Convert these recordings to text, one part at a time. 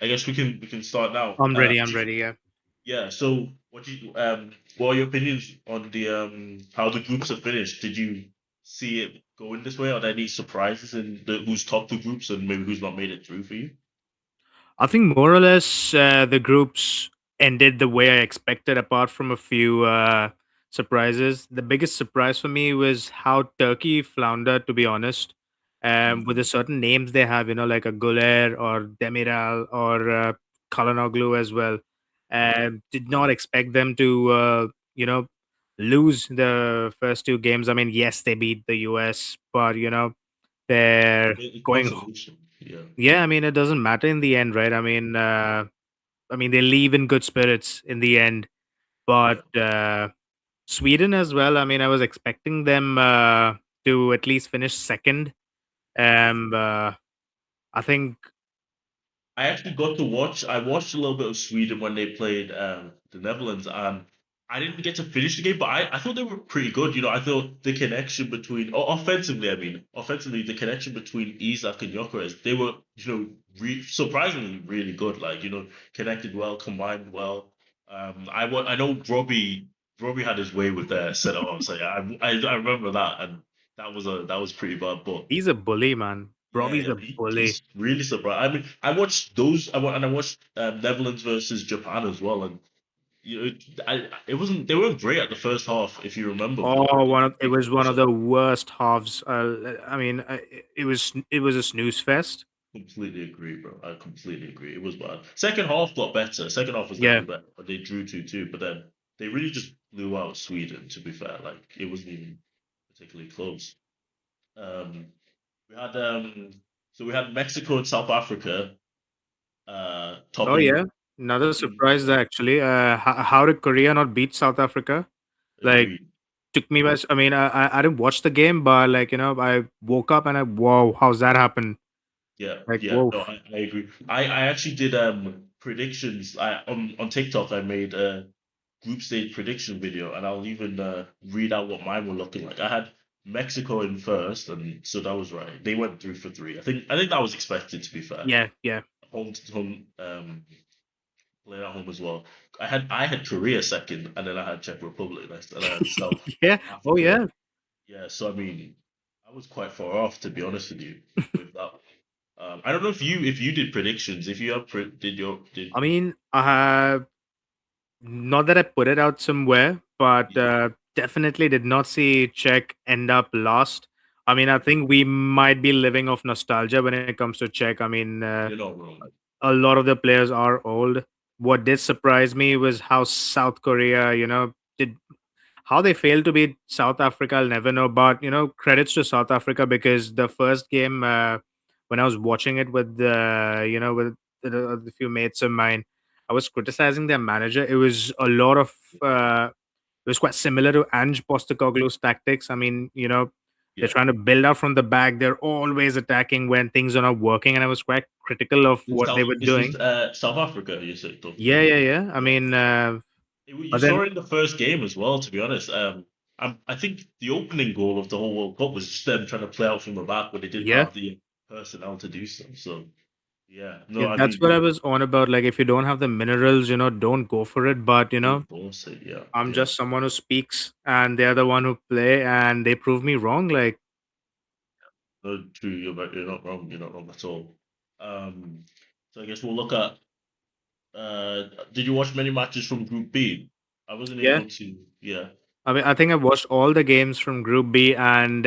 I guess we can start now. I'm ready. I'm ready. Yeah. Yeah. So, what are your opinions on the how the groups have finished? Did you see it going this way? Are there any surprises in who's topped the groups and maybe who's not made it through for you? I think more or less the groups ended the way I expected, apart from a few surprises. The biggest surprise for me was how Turkey floundered, to be honest, with the Mm, certain names they have, like a Guler or Demiral or Kalanoglu as well. Did not expect them to, lose the first two games. I mean, yes, they beat the US, but, they're going. consolation. Yeah. Yeah, I mean, it doesn't matter in the end, right? I mean, they leave in good spirits in the end. But Yeah. Sweden as well. I mean, I was expecting them to at least finish second. I think, I actually got to watch. I watched a little bit of Sweden when they played the Netherlands, and I didn't get to finish the game, but I thought they were pretty good. I thought the connection between, offensively, I mean, offensively, the connection between Isak and Gyökeres, they were, surprisingly really good. Like, connected well, combined well. I know Robbie had his way with their center half, so yeah, I remember that, and that was pretty bad, but. he's a bully, man. Yeah, Robbie's yeah, a bully. he's really surprised. I mean, I watched those. I watched Netherlands versus Japan as well, and it wasn't. They weren't great at the first half, if you remember, but Oh, they it picked was up one of some. the worst halves. I mean, it was a snooze fest. Completely agree, bro. I completely agree. It was bad. Second half got better. Second half was Yeah, definitely better, but they drew 2-2. But then they really just blew out Sweden. To be fair, like it wasn't even particularly close. Um, we had so we had Mexico and South Africa oh yeah, another topping surprise actually. How did Korea not beat South Africa? Like, agreed. took me by. I mean, I didn't watch the game, but like, I woke up and whoa, how's that happen? Yeah, Like, yeah, whoa. no, I agree. I actually did predictions. On TikTok I made a group stage prediction video, and I'll even read out what mine were looking like. I had Mexico in first, and so that was right. They went through for three. I think that was expected, to be fair. Yeah, yeah, Home to home, playing at home as well. I had Korea second, and then I had Czech Republic next, and I had South yeah. Oh Africa. yeah. Yeah, so I mean, I was quite far off, to be honest with you, with that. I don't know if you did predictions. If you have did your did I mean, I have not that I put it out somewhere, but yeah, definitely did not see Czech end up last. I mean, I think we might be living off nostalgia when it comes to Czech. I mean, you're not wrong. a lot of the players are old. What did surprise me was how South Korea, did how they failed to beat South Africa. I'll never know, but credits to South Africa, because the first game, when I was watching it with a few mates of mine, I was criticizing their manager. It was a lot of it was quite similar to Ange Postecoglou's tactics. I mean, they're Yeah, trying to build out from the back. They're always attacking when things are not working, and I was quite critical of what they were Is this doing. South Africa? You said talking Yeah, about? yeah, yeah. I Yeah, mean, you but then saw it in the first game as well. To be honest, I think the opening goal of the whole World Cup was just them trying to play out from the back, but they didn't yeah. have the personnel to do so. So yeah, no, Yeah, I that's what I mean, was on about. Like, if you don't have the minerals, don't go for it. But don't force it. Yeah, I'm yeah. just someone who speaks, and they're the one who play, and they prove me wrong. Like, No, true. You're not wrong. You're not wrong at all. Um, so I guess we'll look at. Did you watch many matches from Group B? I wasn't yeah. able to. Yeah, I mean, I think I watched all the games from Group B, and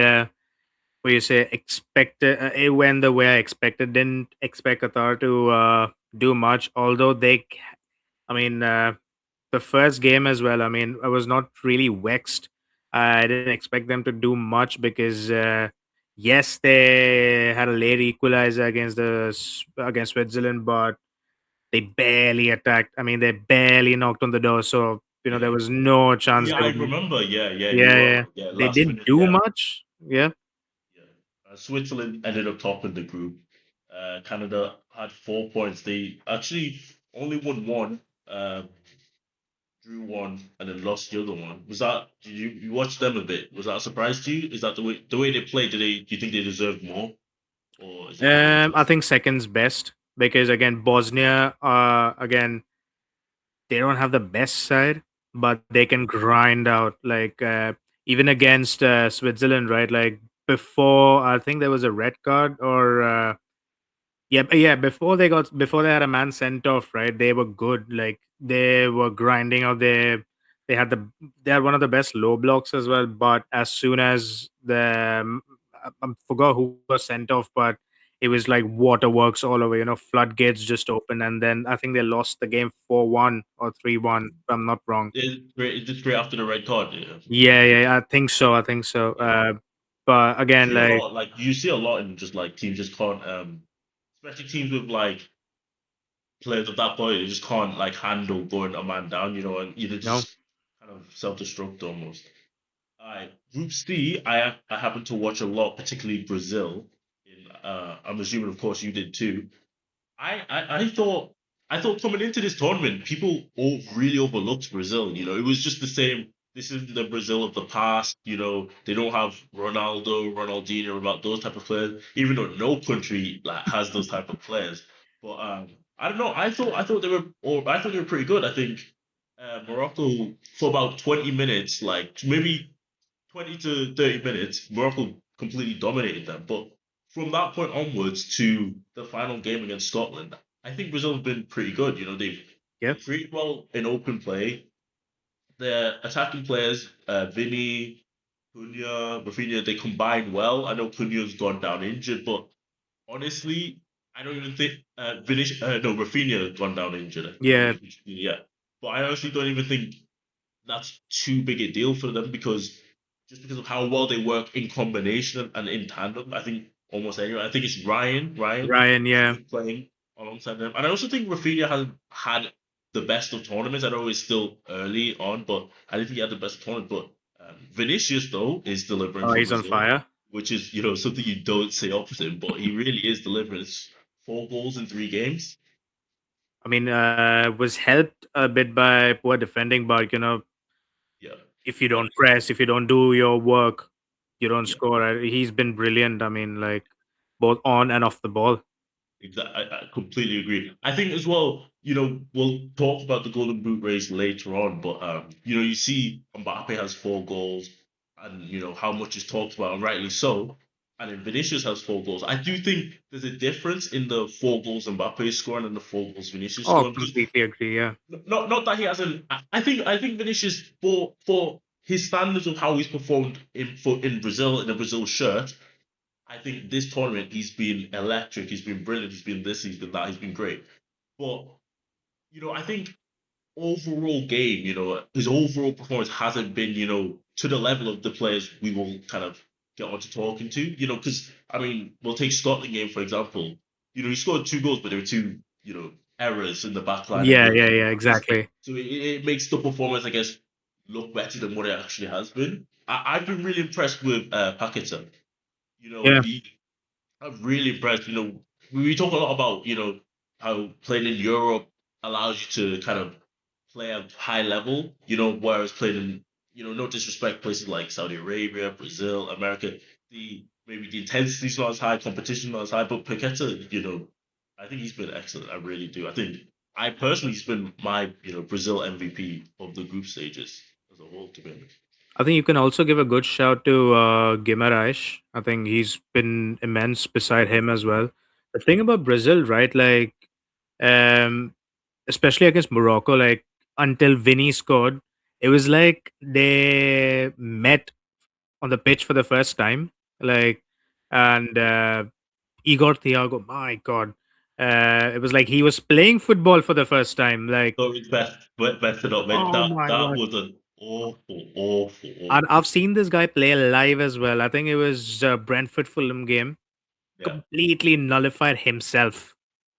what you say, expected it went the way I expected. Didn't expect Qatar to do much, although I mean, the first game as well. I mean, I was not really vexed. I didn't expect them to do much because, yes, they had a late equalizer against Switzerland, but they barely attacked. I mean, they barely knocked on the door, so there yeah. was no Oh chance yeah, they I would. remember. Yeah, yeah, you Yeah, were yeah, right. yeah. Yeah, They last didn't minute. do Yeah, much. Yeah, yeah. Switzerland ended up topping the group. Canada had 4 points. They actually only won one, drew one, and then lost the other one. Was that? Did you watch them a bit? Was that a surprise to you? Is that the way they played? Do you think they deserved more, or is it I coincidence? think second's best. because again Bosnia, again they don't have the best side, but they can grind out like even against Switzerland, right? Like before, I think there was a red card or. Yeah, before they had a man sent off, right? They were good. Like they were grinding out there. They had the they had one of the best low blocks as well. But as soon as I forgot who was sent off, but it was like waterworks all over. Floodgates just opened, and then I think they lost the game 4-1 or 3-1. If I'm not wrong. It's just straight after the red card. Yeah. Yeah, I think so. I think so. Yeah. But You again, see a like lot, like you see a lot in just like teams just can't, especially teams with like players of that quality, they just can't like handle going a man down, and either no, just kind of self-destruct almost. Alright, Group C, I happen to watch a lot, particularly Brazil. I'm assuming, of course, you did too. I thought coming into this tournament, people all really overlooked Brazil. It was just the same. This is the Brazil of the past. They don't have Ronaldo, Ronaldinho, about those type of players. Even though no country like has those type of players. But I don't know. I thought they were pretty good. I think Morocco for about 20 minutes, like maybe 20 to 30 minutes, Morocco completely dominated them. But from that point onwards to the final game against Scotland, I think Brazil have been pretty good. They yeah, create well in open play. Their attacking players, Vinny, Cunha, Rafinha, they combine well. I know Cunha's gone down injured, but honestly, I don't even think no, Rafinha has gone down injured. I don't know yeah. if yeah, but I honestly don't even think that's too big a deal for them because just because of how well they work in combination and in tandem. I think almost anyone. I think it's Ryan. Ryan Ryan, who's yeah, been playing alongside them, and I also think Rafinha has had the best of tournaments. I know it's still early on, but I didn't think he had the best of tournament. But Vinicius though is delivering oh, for he's on Brazil, fire. which is something you don't say often, but he really is delivering. It's 4 goals in 3 games. I mean, was helped a bit by poor defending, but Yeah, if you yeah, don't press, if you don't do your work, you don't yeah. score. He's been brilliant. I mean, like both on and off the ball. Exactly. I completely agree. I think as well, we'll talk about the Golden Boot race later on, but you see Mbappe has 4 goals, and how much is talked about, and rightly so. And then Vinicius has 4 goals. I do think there's a difference in the 4 goals Mbappe is scoring and the 4 goals Vinicius is Oh, scoring because completely agree. Yeah, not that he hasn't. I think Vinicius for his standards of how he's performed in Brazil in a Brazil shirt. I think this tournament he's been electric. He's been brilliant. He's been this. He's been that. He's been great. But I think overall game, his overall performance hasn't been, to the level of the players we will kind of get on to talking to. Because I mean, we'll take Scotland game for example. He scored 2 goals, but there were two, errors in the back line and yeah, goalkeepers. exactly. So it makes the performance, I guess, look better than what it actually has been. I've been really impressed with Paqueta. Yeah, He I'm really impressed. We talk a lot about, how playing in Europe allows you to kind of play at high level, whereas playing in, no disrespect, places like Saudi Arabia, Brazil, America, maybe the intensity's not as high, competition not as high, but Paqueta, I think he's been excellent. I really do. I personally, he's been my, Brazil MVP of the group stages as a whole, to be honest. I think you can also give a good shout to Guimaraes. I think he's been immense beside him as well. The thing about Brazil, right? Like, um, especially against Morocco, like until Vinny scored, it was like they met on the pitch for the first time. Like, and Igor Thiago, my God, it was like he was playing football for the first time. Like, So it's best to not mention oh that. my That God. was an awful, awful, And awful. I've seen this guy play live as well. I think it was Brentford Fulham game. Yeah. Completely nullified himself.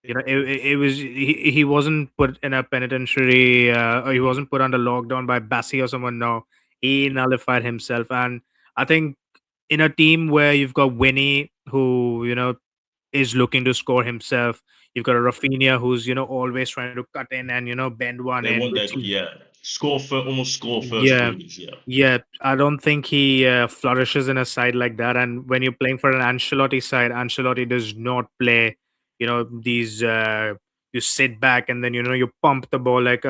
It was he wasn't put in a penitentiary, or he wasn't put under lockdown by Bassi or someone. No, he nullified himself. And I think in a team where you've got Winnie, who is looking to score himself, you've got a Rafinha who's always trying to cut in and bend one They in, won which that. is Yeah. Almost score first yeah, goals. Yeah. yeah. I don't think he flourishes in a side like that. And when you're playing for an Ancelotti side, Ancelotti does not play. these you sit back and then you pump the ball like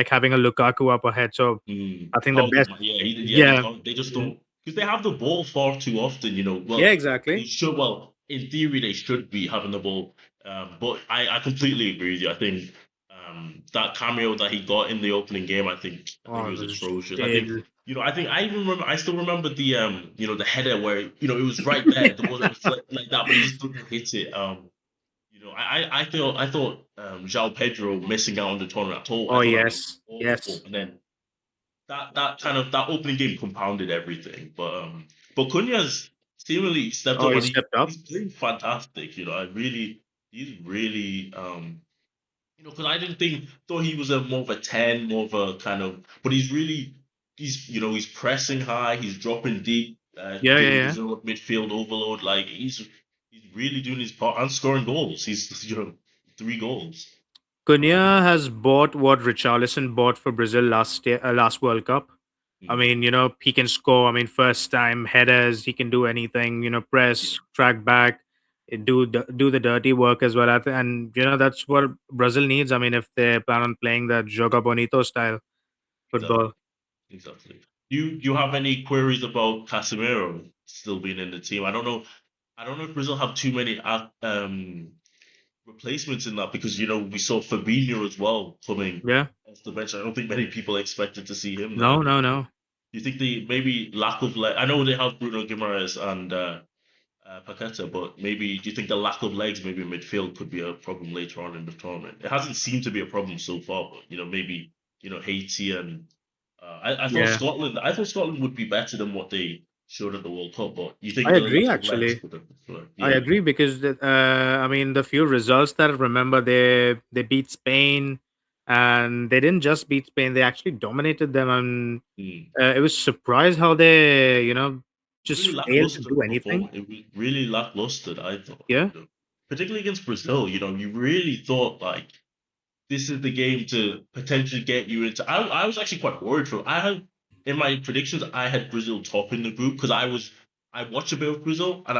having a Lukaku up ahead. So Mm. I think the best. Target, yeah, yeah, they Yeah. can't. They just Mhm. don't because they have the ball far too often. Yeah, Well, they exactly. should. Well, in theory, they should be having the ball. But I completely agree with you. I think that cameo that he got in the opening game, I think Oh, it it was was atrocious. still. I think I even remember. I still remember the header where it was right there. There wasn't like that, but he just couldn't hit it. I thought João Pedro missing out on the tournament at all. I Oh, thought that was yes, awful, yes. and then that opening game compounded everything. But Cunha's seemingly stepped Oh, up he and stepped up. he's playing fantastic. He's really because I didn't thought he was a more of a 10, more of a kind of, but he's pressing high, he's dropping deep, Yeah, yeah, giving yeah. Brazil midfield overload. Like he's really doing his part and scoring goals. He's 3 goals. Cunha has bought what Richarlison bought for Brazil last World Cup. I Mm, mean, he can score. I mean, first time headers, he can do anything. yeah, Press, track back, do the dirty work as well. And that's what Brazil needs. I mean, if they plan on playing that Joga Bonito style football. exactly. Exactly. Do you have any queries about Casemiro still being in the team? I don't know. I don't know if Brazil have too many replacements in that because we saw Fabinho as well coming Yeah. off the bench. I don't think many people expected to see him there. No, no, no. Do you think the maybe lack of I know they have Bruno Guimaraes and Paqueta, but maybe do you think the lack of legs maybe in midfield could be a problem later on in the tournament? It hasn't seemed to be a problem so far, but maybe Haiti and Yeah. I thought Scotland would be better than what they showed at the World Cup, but you think I the agree, lack of legs actually. could have, I yeah, agree because I mean the few results that I remember, they beat Spain, and they didn't just beat Spain; they actually dominated them, and mm. it was surprised how they just Really failed to lackluster do anything. performance. It was really lackluster, I thought. Yeah, Particularly against Brazil, you really thought like this is the game to potentially get you into. I was actually quite worried for. I had in my predictions, I had Brazil top in the group because I watch a bit of Brazil and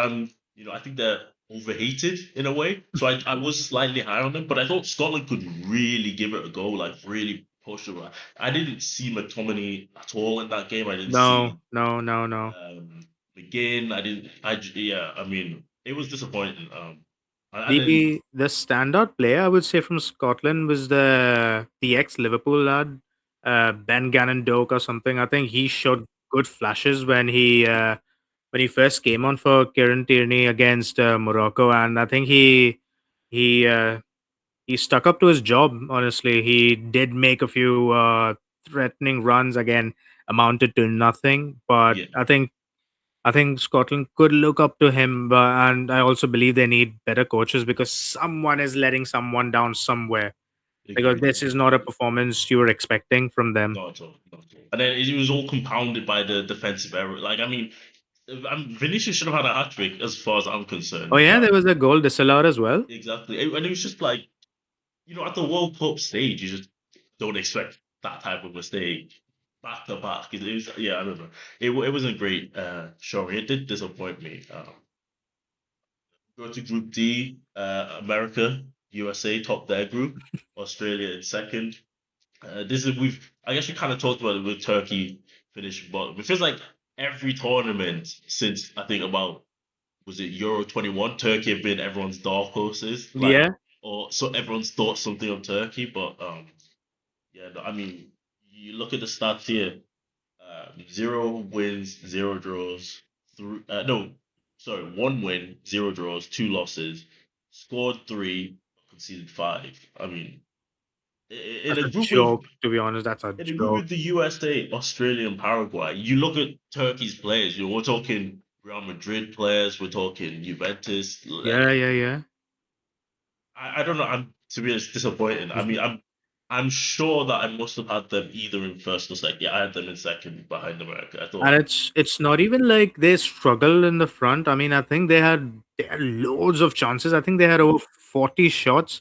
I think they're overhated in a way. So I was slightly high on them, but I thought Scotland could really give it a go, like really push them. I didn't see McTominay at all in that game. I didn't no, see no, no, no. um, McGinn. I didn't. Yeah. I mean, it was disappointing. And then The standout player I would say from Scotland was the ex Liverpool lad, Ben Gannon Doak or something. I think he showed good flashes when he first came on for Kieran Tierney against Morocco, and I think he uh, he stuck up to his job. Honestly, he did make a few threatening runs. Again, amounted to nothing, but yeah, I think Scotland could look up to him, and I also believe they need better coaches because someone is letting someone down somewhere. Because agreed. this is not a performance you were expecting from them. Not at all. Not at all. And then it was all compounded by the defensive error. Like, I mean, Vinicius should have had a hat trick as far as I'm Oh concerned. yeah, there was a goal disallowed as well. Exactly. And it was just like, at the World Cup stage, you just don't expect that type of mistake back to back. It was, yeah, I don't know. It wasn't great showing. It did disappoint me. Go to Group D, America, USA top their group, Australia in second. This is I guess we kind of talked about it with Turkey finishing bottom. It feels like every tournament since I think about was it Euro 21, Turkey have been everyone's dark horses, like Yeah, or so everyone's thought something of Turkey, but yeah, no, I mean you look at the stats here, 0 wins, 0 draws, no, sorry, 1 win, 0 draws, 2 losses, scored 3, conceded 5. I mean, in that's a a group with joke. To be honest, that's a in a group joke. with the USA, Australia, and Paraguay, you look at Turkey's players. We're talking Real Madrid players. We're talking Juventus. Yeah, yeah, yeah. I don't know. I'm to be honest disappointed. I mean, I'm sure that I must have had them either in first or second. Yeah, I had them in second behind America. I And thought, it's not even like they struggled in the front. I mean, I think they had loads of chances. I think they had over 40 shots.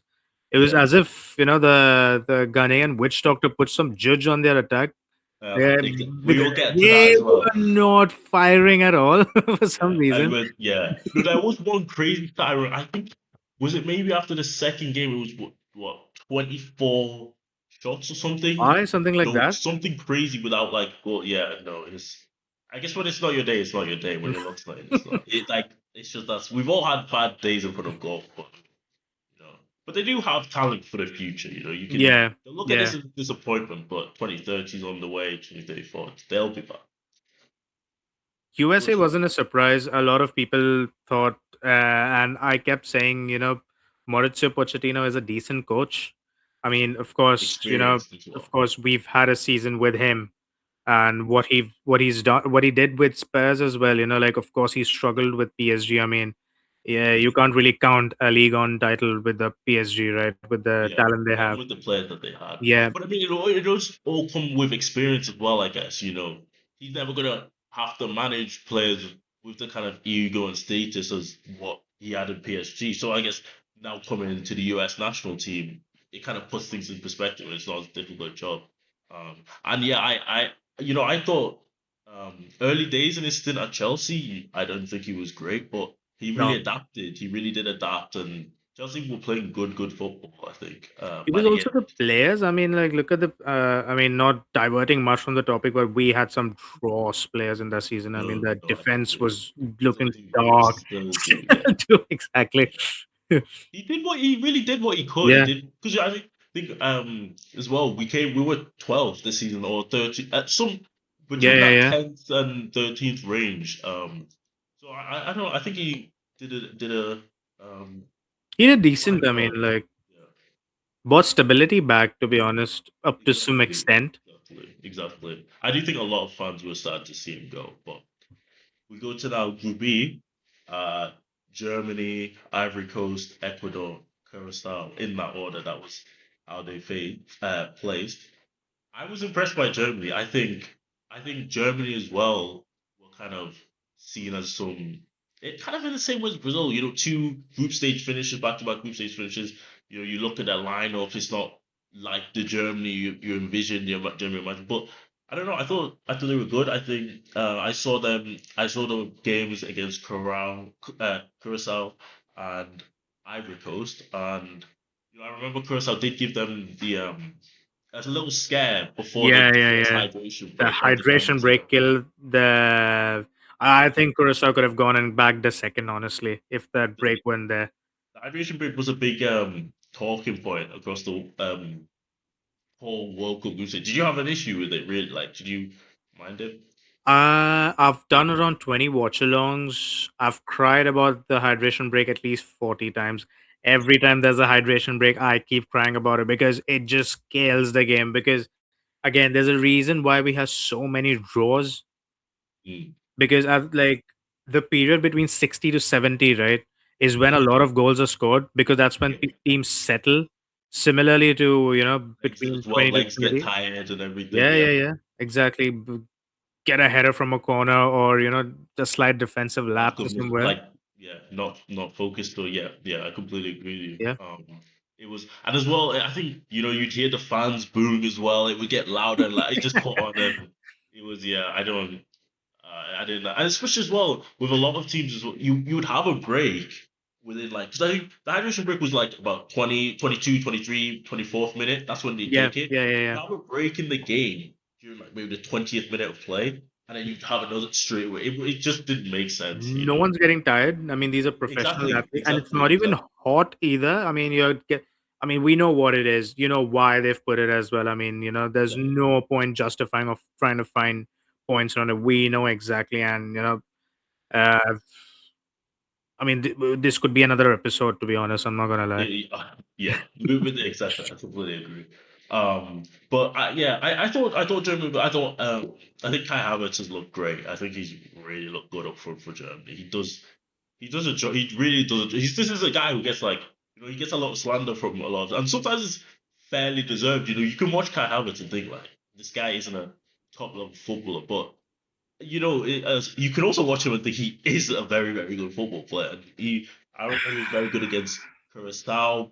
It was yeah, as if the Ghanaian witch doctor put some judge on their attack. we Because will get to that they as well. were not firing at all for some Yeah, reason. yeah. No, there was one crazy siren. I think was it maybe after the second game? It was what 24 shots or something. Why something like No, that? something crazy without like. Well, yeah, no. It's. I guess when it's not your day, it's not your day. When your luck's not in, it's not. It like it's just that's. We've all had bad days in front of golf, but you know. But they do have talent for the future. You know, you can Yeah, look at yeah. this as a disappointment, but 2030 is on the way. 2034, they'll be back. USA What's your wasn't a surprise. A lot of people thought, and I kept saying, Mauricio Pochettino is a decent coach. I mean, experience as of well? course, we've had a season with him, and what he's done, what he did with Spurs as well. Like of course he struggled with PSG. I mean, yeah, you can't really count a league on title with the PSG, right? With the Yeah, talent they not have. with the players that they had. Yeah, But I mean, it does all come with experience as well, I guess. He's never gonna have to manage players with the kind of ego and status as what he had in PSG. So I guess now coming into the US national team, it kind of puts things in perspective. It's not as difficult a job. And yeah, I thought early days in his stint at Chelsea, I don't think he was great, but he really no, adapted. He really did adapt, and Chelsea were playing good football, I think, it by was the also end. the players. I mean, like, look at the. I mean, not diverting much from the topic, but we had some dross players in that season. I mean, No, the no, I defense completely was looking still do. dark. Still do, yeah. Too, exactly. Yeah. He really did what he could. He Yeah, did because think as well we were 12th this season or 13 at some yeah, between yeah, that yeah. 10th and 13th range. So I don't know. I think he did a He did fine decent. I mean, job. like, Yeah. brought stability back. To be honest, up to some Exactly. extent. Exactly. I do think a lot of fans were sad to see him go, but we go to now Group B, uh, Germany, Ivory Coast, Ecuador, Curacao, in that order. That was how they placed. I was impressed by Germany. I think Germany as well were kind of seen as kind of in the same way as Brazil. Two group stage finishes, back to back group stage finishes. You look at that lineup. It's not like the Germany you envisioned the Germany imagine. But I don't know. I thought they were good. I think I saw them. I saw the games against Curacao and Ivory Coast, and I remember Curacao did give them a little scare before Yeah, the yeah, first yeah. hydration The break of the hydration penalty. break killed the. I think Curacao could have gone and bagged the second, honestly, if that The, break went there. the hydration break was a big talking point across the whole World Cup group stage. Did you have an issue with it? Really? Like, did you mind it? I've done around 20 watch alongs. I've cried about the hydration break at least 40 times. Every time there's a hydration break, I keep crying about it because it just kills the game. Because, again, there's a reason why we have so many draws. Mm, Because like the period between 60 to 70, right, is when a lot of goals are scored because that's when yeah. teams settle. Similarly to, Legs between as well. 20 to Legs get 30. tired and everything. Yeah, Yeah. yeah, yeah. Exactly. Get a header from a corner or, the slight defensive Like lapse somewhere. like yeah, not focused or yeah, I completely agree with you. Yeah. It was and as well, I think you'd hear the fans booing as well. It would get louder and like it just caught on and it was yeah. I didn't, and especially as well with a lot of teams as well. You would have a break within like because I think the hydration break was like about 20, 22, 23, 24th minute. That's when they Yeah, take it. yeah, yeah, You'd yeah. have a break in the game during like maybe the 20th minute of play, and then you'd have another straight away. It just didn't make sense. No one's getting tired. I mean, these are professional Exactly, athletes, and it's exactly, not even exactly. hot either. I mean, I mean, we know what it is. You know why they've put it as well. I mean, there's Yeah, no point justifying of trying to find points on it. We know exactly, and uh, I mean, this could be another episode. To be honest, I'm not gonna lie. yeah, with the exception, I completely agree. But yeah, I thought Germany. I think Kai Havertz has looked great. I think he's really looked good up front for Germany. He does a job. He really does. This is a guy who gets like he gets a lot of slander from a lot, and sometimes it's fairly deserved. You can watch Kai Havertz and think like this guy isn't a top level footballer, but you can also watch him and think he is a very, very good football player. And I remember he was very good against Curacao.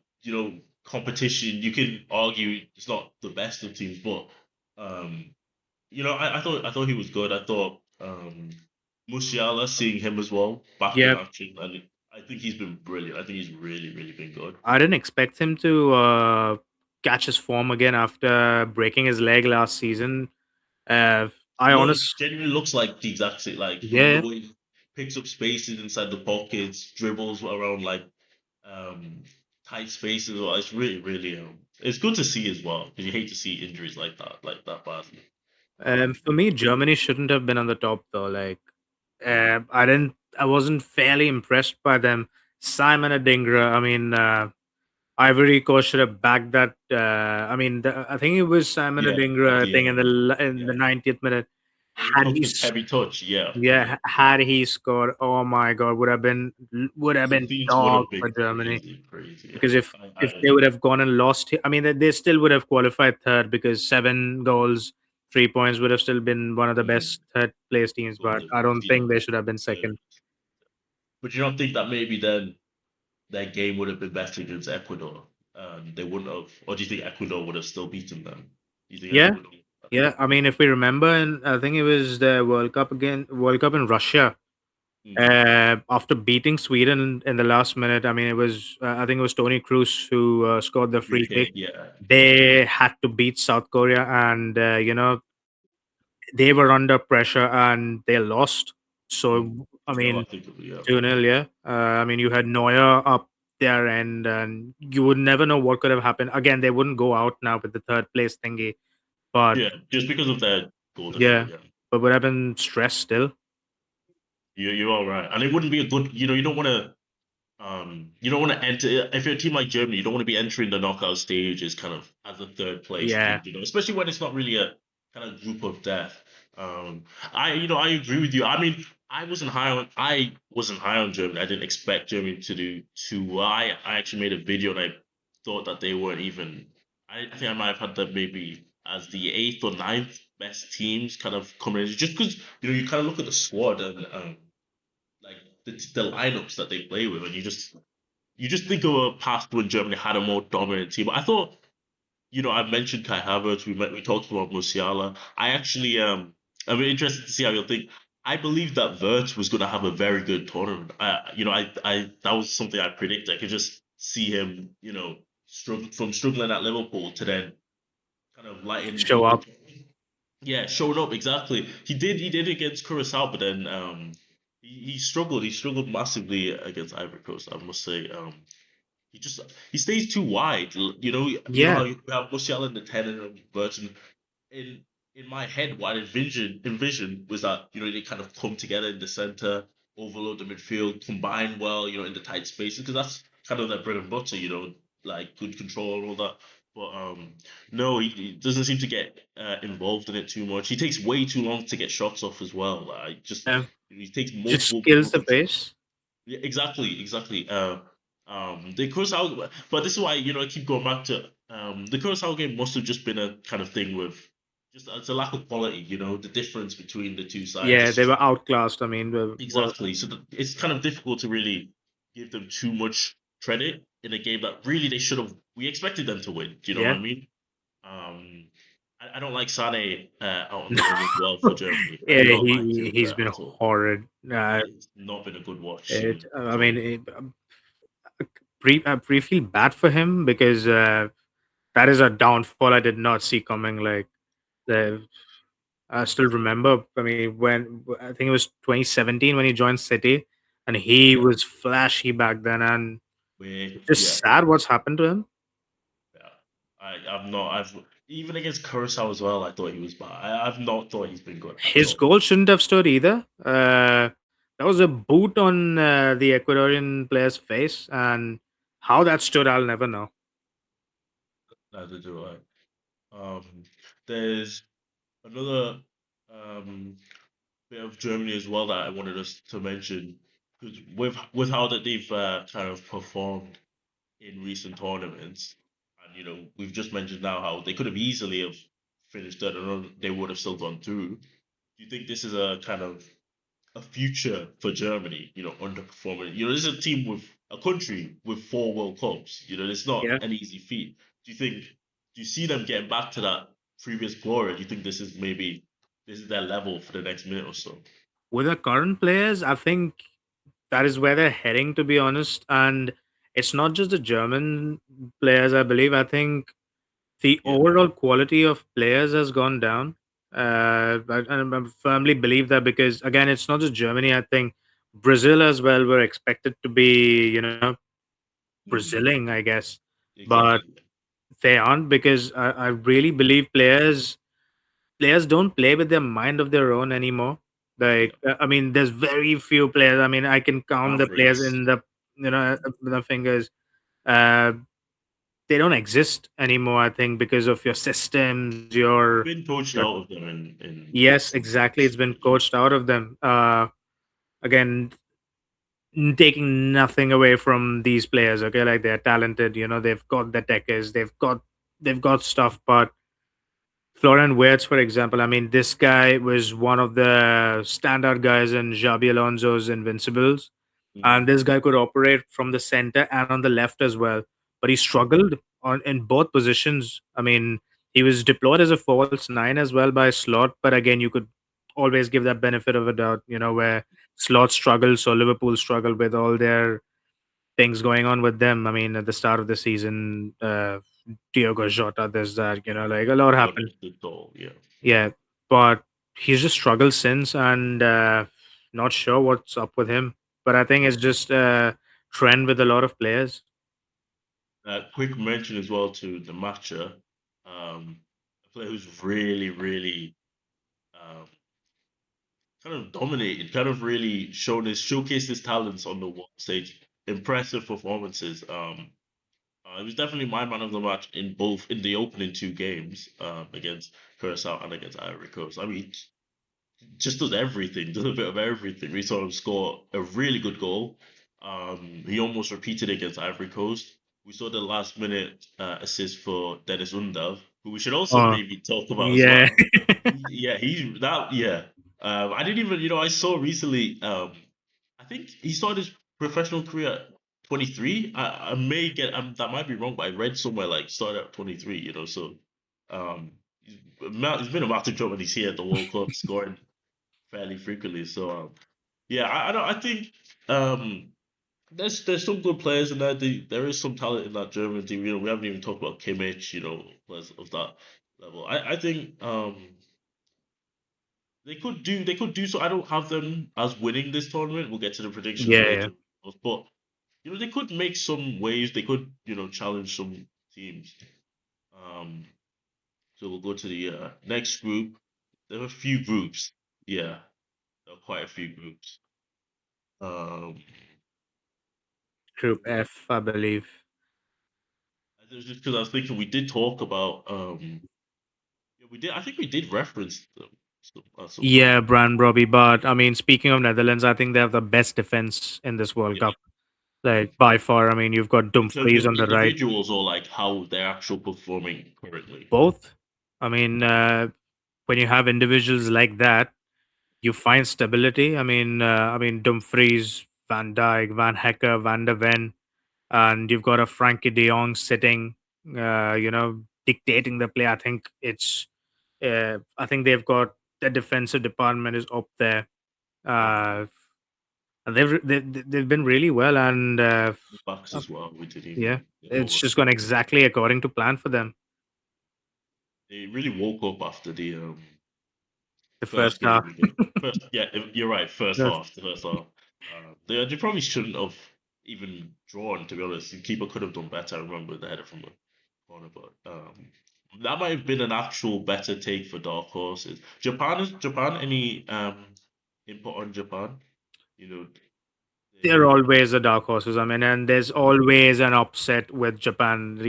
Competition. You can argue it's not the best of teams, but um, I thought he was good. I thought Musiala, seeing him as well back in Yeah, action, and I think he's been brilliant. I think he's really, really been good. I didn't expect him to catch his form again after breaking his leg last season. I He honest, genuinely looks like the exact same. Like the yeah. way he picks up spaces inside the pockets, dribbles around like um tight spaces. Well, it's really, really it's good to see as well because you hate to see injuries like that badly. For me, Germany shouldn't have been on the top though. Like, I wasn't fairly impressed by them. Simon Adingra. I mean, Ivory Coast should have backed that. I think it was Simon Yeah, Adingra. I the think in the yeah, 90th minute, when he had comes he with heavy touch, yeah, yeah, yeah. had he scored, oh my god, would have The been scenes would dog have been for Germany. crazy, crazy. Because Yeah, I if they would have gone and lost, I mean, they still would have qualified third because 7 goals, 3 points would have still been one of the mm, best third place teams. would But have I don't easily think have. they should have been Yeah. second. But you don't think that maybe then their game would have been better against Ecuador? They wouldn't have, or do you think Ecuador would have still beaten them? Do you think Yeah, Ecuador? yeah. I mean, if we remember, and I think it was the World Cup in Russia. Mm, After beating Sweden in the last minute, I mean, I think it was Tony Cruz who scored the free free kick. kick, yeah, yeah. They had to beat South Korea, and they were under pressure and they lost. Mm. So I No, mean, I think it'll be, yeah. 2-0. Yeah, I mean, you had Neuer up there, and you would never know what could have happened. Again, they wouldn't go out now with the third place thingy, but Yeah, just because of their goal yeah, difference, yeah. but would have been stressed still. You're all right, and it wouldn't be a good. You don't want to. You don't want to enter if you're a team like Germany. You don't want to be entering the knockout stages kind of as a third place Yeah, team. Especially when it's not really a kind of group of death. I agree with you. I mean, I wasn't high on Germany. I didn't expect Germany to do too well. I actually made a video and I thought that they weren't even. I think I might have had them maybe as the eighth or ninth best teams kind of coming in, just because you kind of look at the squad and like the lineups that they play with, and you just think of a past when Germany had a more dominant team. I thought, I mentioned Kai Havertz. We talked about Musiala. I'm interested to see how you'll think. I believe that Wirtz was going to have a very good tournament. I that was something I predicted. I could just see him, struggling at Liverpool to then kind of lighten show the up. yeah, showing up exactly. He did against Curacao, but then he struggled. He struggled massively against Ivory Coast, I must say. He stays too wide. How Yeah, you have Musiala in the 10 and Burton in my head, what I envisioned was that they kind of come together in the center, overload the midfield, combine well, in the tight spaces because that's kind of their bread and butter, like good control and all that. But no, he doesn't seem to get involved in it too much. He takes way too long to get shots off as well. Like just yeah. he takes Just multiple kills the control. pace. Yeah, exactly, exactly. The Curacao, but this is why I keep going back to the Curacao game must have just been a kind of thing with just it's a lack of quality. The difference between the two sides. Yeah, It's they just were outclassed. I mean, well, exactly so it's kind of difficult to really give them too much credit in a game that really they should have. We expected them to win. Do you know what yeah. I mean? Um, I don't like Sane out on the wing as well for Germany. I Yeah, do not like him he's been at all. horrid. It's not been a good watch seeing him I play. mean, pre feel bad for him because that is a downfall I did not see coming. Like the I still remember. I mean, when I think it was 2017 when he joined City, and he Yeah. was flashy back then, and it's Yeah, just sad what's happened to him. yeah. I've not. I've even against Curacao as well. I thought he was bad. I've not thought he's been good at His all. goal shouldn't have stood either. That was a boot on the Ecuadorian player's face, and how that stood, I'll never know. Neither do I. There's another bit of Germany as well that I wanted us to mention because with how that they've kind of performed in recent tournaments, and we've just mentioned now how they could have easily have finished third, and they would have still gone through. Do you think this is a kind of a future for Germany, underperforming. This is a team with a country with 4 World Cups. It's not Yeah. an easy feat. Do you see them getting back to that previous glory? Do you think this is their level for the next minute or so? With the current players, I think that is where they're heading, to be honest. And it's not just the German players, I believe. I think the Yeah. overall quality of players has gone down. I firmly believe that because, again, it's not just Germany. I think Brazil as well were expected to be, Mm, Brazilian, I guess, but exactly. they aren't because I really believe players don't play with their mind of their own anymore. Yeah. Like, I mean, there's very few players. I mean, I can count the players Mavericks. in the fingers. Uh, they don't exist anymore. I think because of your systems, Been coached your out of them in yes, some exactly. It's sense. been coached out of them. Again, taking nothing away from these players. Okay, like they're talented. They've got the techers. They've got stuff, but Florian Wirtz, for example, I mean, this guy was one of the standout guys in Xabi Alonso's Invincibles. And Mm, this guy could operate from the center and on the left as well. But he struggled in both positions. I mean, he was deployed as a false nine as well by Slot. But again, you could always give that benefit of a doubt, where Slot struggled. So Liverpool struggled with all their things going on with them. I mean, at the start of the season, Diogo Jota, there's that, like a lot got happened. the goal. Yeah. Yeah, but he's just struggled since, and not sure what's up with him. But I think it's just a trend with a lot of players. Quick mention as well to the matcher, a player who's really, really um, kind of dominated, kind of really showcased his talents on the world stage. Impressive performances. He was definitely my man of the match in the opening two games against Curacao and against Ivory Coast. I mean, just does everything, does a bit of everything. We saw him score a really good goal. He almost repeated it against Ivory Coast. We saw the last minute assist for Dennis Undav, who we should also Oh, maybe talk about as yeah. well. Yeah, he's that. Yeah, I didn't even. I saw recently. I think he started his professional career at 23. I may get. That might be wrong, but I read somewhere like started at 23. So um, he's been about to jump when he's here at the World Cup, scoring fairly frequently. So yeah, I don't. I think um, there's some good players in there. There is some talent in that German team. We haven't even talked about Kimmich. Players of that level. I think they could do so. I don't have them as winning this tournament. We'll get to the predictions Yeah, yeah. later, but they could make some waves. They could challenge some teams. Um, so we'll go to the next group. There are a few groups. Yeah, there are quite a few groups. Um, Group F, I believe. it was just because I was thinking we did talk about yeah, we did. I think we did reference them at some point. Yeah, Brand Robbie. But I mean, speaking of Netherlands, I think they have the best defense in this World Yeah, Cup. Like by far. I mean, you've got in terms Dumfries of on the right. individuals or like how they're actually performing currently. Both. I mean, when you have individuals like that, you find stability. I mean, Dumfries, Van Dijk, Van Hecker, Van der Ven, and you've got a Frankie De Jong sitting, dictating the play. I think they've got the defensive department is up there. Yeah, Uh, and they've been really well, and the backs uh, as well. We didn't yeah, even get it's over. just gone exactly according to plan for them. They really woke up after the The first first half. game again. First, yeah, you're right. First Yes. half, the first half. They probably shouldn't have even drawn. To be honest, the keeper could have done better. I remember the header from the corner, but that might have been an actual better take for dark horses. Japan any input on Japan? You know, They're they always the dark horses. I mean, and there's always an upset with Japan.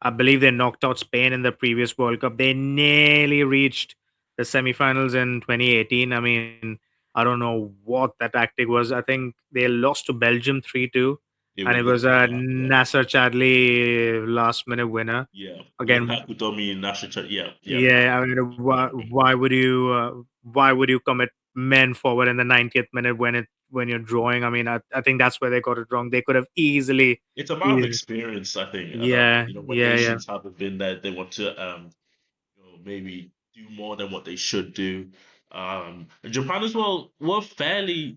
I believe they knocked out Spain in the previous World Cup. They nearly reached the semifinals in 2018. I mean, I don't know what that tactic was. I think they lost to Belgium 3-2, it and was it was before a that. Yeah, Nasser Chadli last minute winner. yeah. Again, Lukaku, Domi, and Nasha. Yeah, yeah. yeah, I mean, why would you commit men forward in the 90th minute when you're drawing? I mean, I think that's where they got it wrong. They could have easily, It's a matter of easily experience, I think, that yeah, when yeah, yeah. nations haven't been there, they want to maybe do more than what they should do. Japan as well were fairly,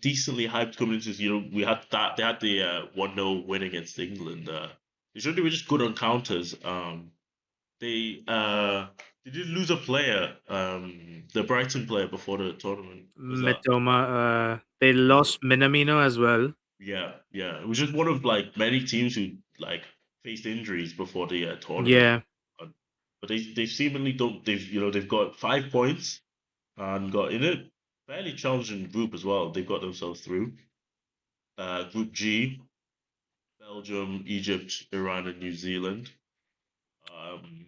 decently hyped coming into this. We had that they had the 1-0 win against England. They were just good on counters. They they did lose a player, the Brighton player before the tournament. Was that? Mitoma, they Yeah, lost Minamino as well. yeah, yeah. It was just one of like many teams who like faced injuries before the tournament. Yeah, Uh, But they seemingly don't. They've got 5 points and got in a fairly challenging group as well. They've got themselves through. Group G: Belgium, Egypt, Iran, and New Zealand. Um,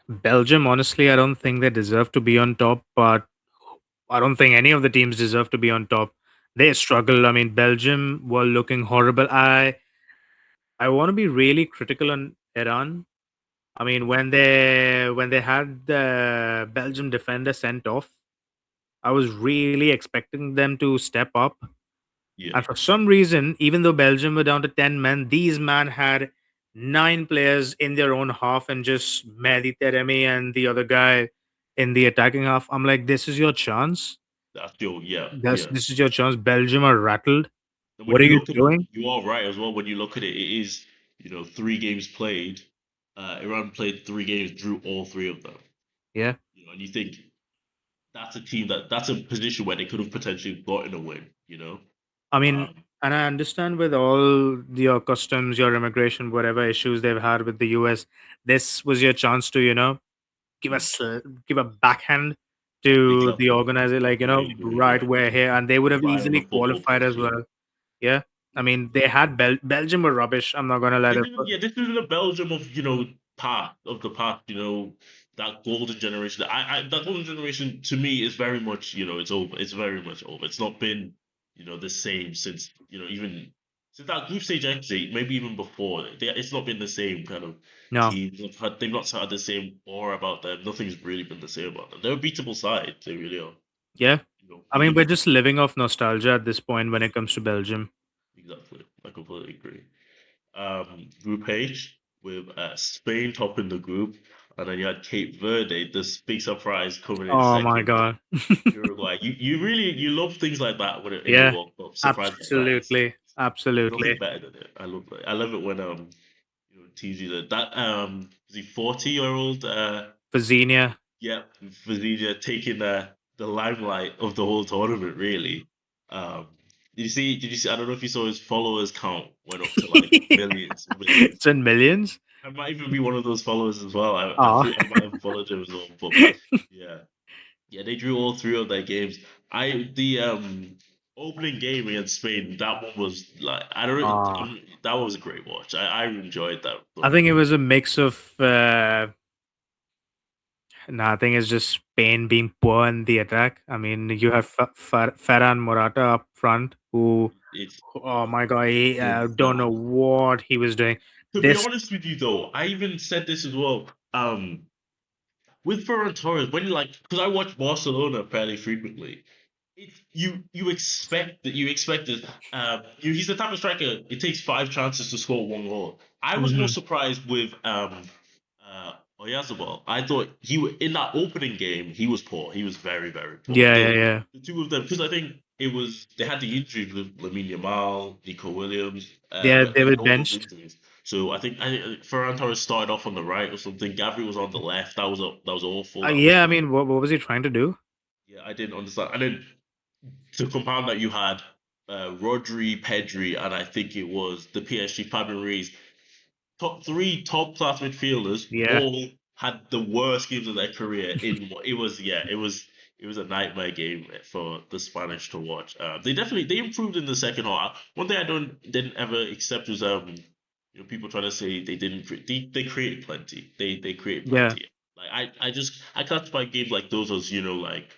Belgium. Honestly, I don't think they deserve to be on top, but I don't think any of the teams deserve to be on top. They struggle. I mean, Belgium were looking horrible. I want to be really critical on Iran. I mean, when they had the Belgium defender sent off, I was really expecting them to step up. yeah, And for some reason, even though Belgium were down to 10 men, these men had 9 players in their own half and just Mehdi Teremi and the other guy in the attacking half. I'm like, this is your chance. that's your yeah, This, yeah. this is your chance. Belgium are rattled. And when What are you you look at it, doing? you are right as well. When you look at it, it is 3 games played. Iran played 3 games, drew all three of them. Yeah. And you think that's a team that's a position where they could have potentially gotten a win. I mean, Um, and I understand with all your customs, your immigration, whatever issues they've had with the US, this was your chance to, give mm, us give a backhand to the exactly. organizer, like, I agree. right, Yeah, we're here, and they would have fly on the easily football qualified pitch. as Yeah. well. Yeah. I mean, they had Belgium were rubbish. I'm not gonna let it. This isn't a Belgium of the past. That golden generation. That golden generation to me is very much it's over. It's very much over. It's not been the same since even since that group stage exit. Maybe even before. It's not been the same kind of No. team. They've not had the same aura about them. Nothing's really been the same about them. They're a beatable side. They really are. Yeah. I mean, we're Even just living off nostalgia at this point when it comes to Belgium. exactly. I completely agree. Group H with Spain topping the group, and then you had Cape Verde, this big surprise coming in Oh my second with god. Uruguay. You love things like that in the Yeah. World Cup. Surprise like that. Absolutely. There's Absolutely. nothing better than it. I love it when teams do that. The 40-year-old Virginia. yeah, Virginia taking the limelight of the whole tournament really. Um, did you see? I don't know if you saw his followers count went up to like millions, millions. It's in millions. I might even be one of those followers as well. I Oh. think I might have followed him as well. But yeah, yeah, they drew all three of their games. The opening game against Spain, that one was like I don't know, Ah. that was a great watch. I enjoyed that. I But think it was a mix of nothing is just Spain being poor in the attack. I mean, you have Ferran Morata up front, who, it's oh my god, he don't know phenomenal. what he was doing. To be This, honest with you, though, I even said this as well. With Ferran Torres, when because I watch Barcelona fairly frequently, you expect it. He's the type of striker. It takes 5 chances to score 1 goal. I was more Mhm. surprised with Oyarzabal. I thought in that opening game he was poor. He was very very poor. Yeah, yeah, yeah, The two of them because I think it was they had the injuries with Lamine Yamal, Nico Williams. yeah. They They were had all those benched. injuries. So I think Ferran Torres started off on the right or something. Gabri was on the left. That was awful. That was Yeah, I mean, what was he trying to do? yeah. I didn't understand. And then to compound that, you had Rodri, Pedri, and I think it was the PSG Fabian Ruiz. Top class midfielders Yeah, all had the worst games of their career. It was a nightmare game for the Spanish to watch. They improved in the second half. One thing I didn't ever accept was people trying to say they didn't they created plenty. They created yeah, plenty. Like I classify games like those as like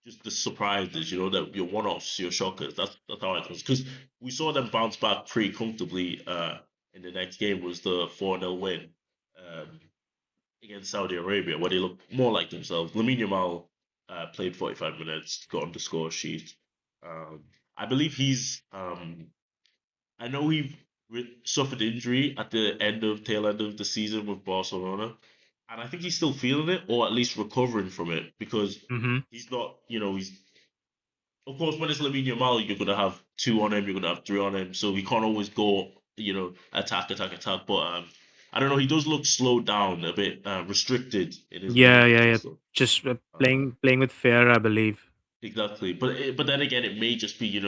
just the surprises. That your one offs, your shockers. That's how I think. Because we saw them bounce back pretty comfortably. In the next game was the 4-0 win um, against Saudi Arabia, where they looked more like themselves. Lamine Yamal played 45 minutes, got on the score sheet. Um, I believe I know he suffered injury at the tail end of the season with Barcelona. and I think he's still feeling it, or at least recovering from it, because Hmm. he's not, he's of course when it's Lamine Yamal, you're gonna have two on him, you're gonna have three on him, so he can't always go, attack, attack, attack. But I don't know, he does look slowed down a bit, restricted in his Yeah, movements yeah, and yeah. stuff. Just Uh, playing with fear, I believe. exactly, but then again, it may just be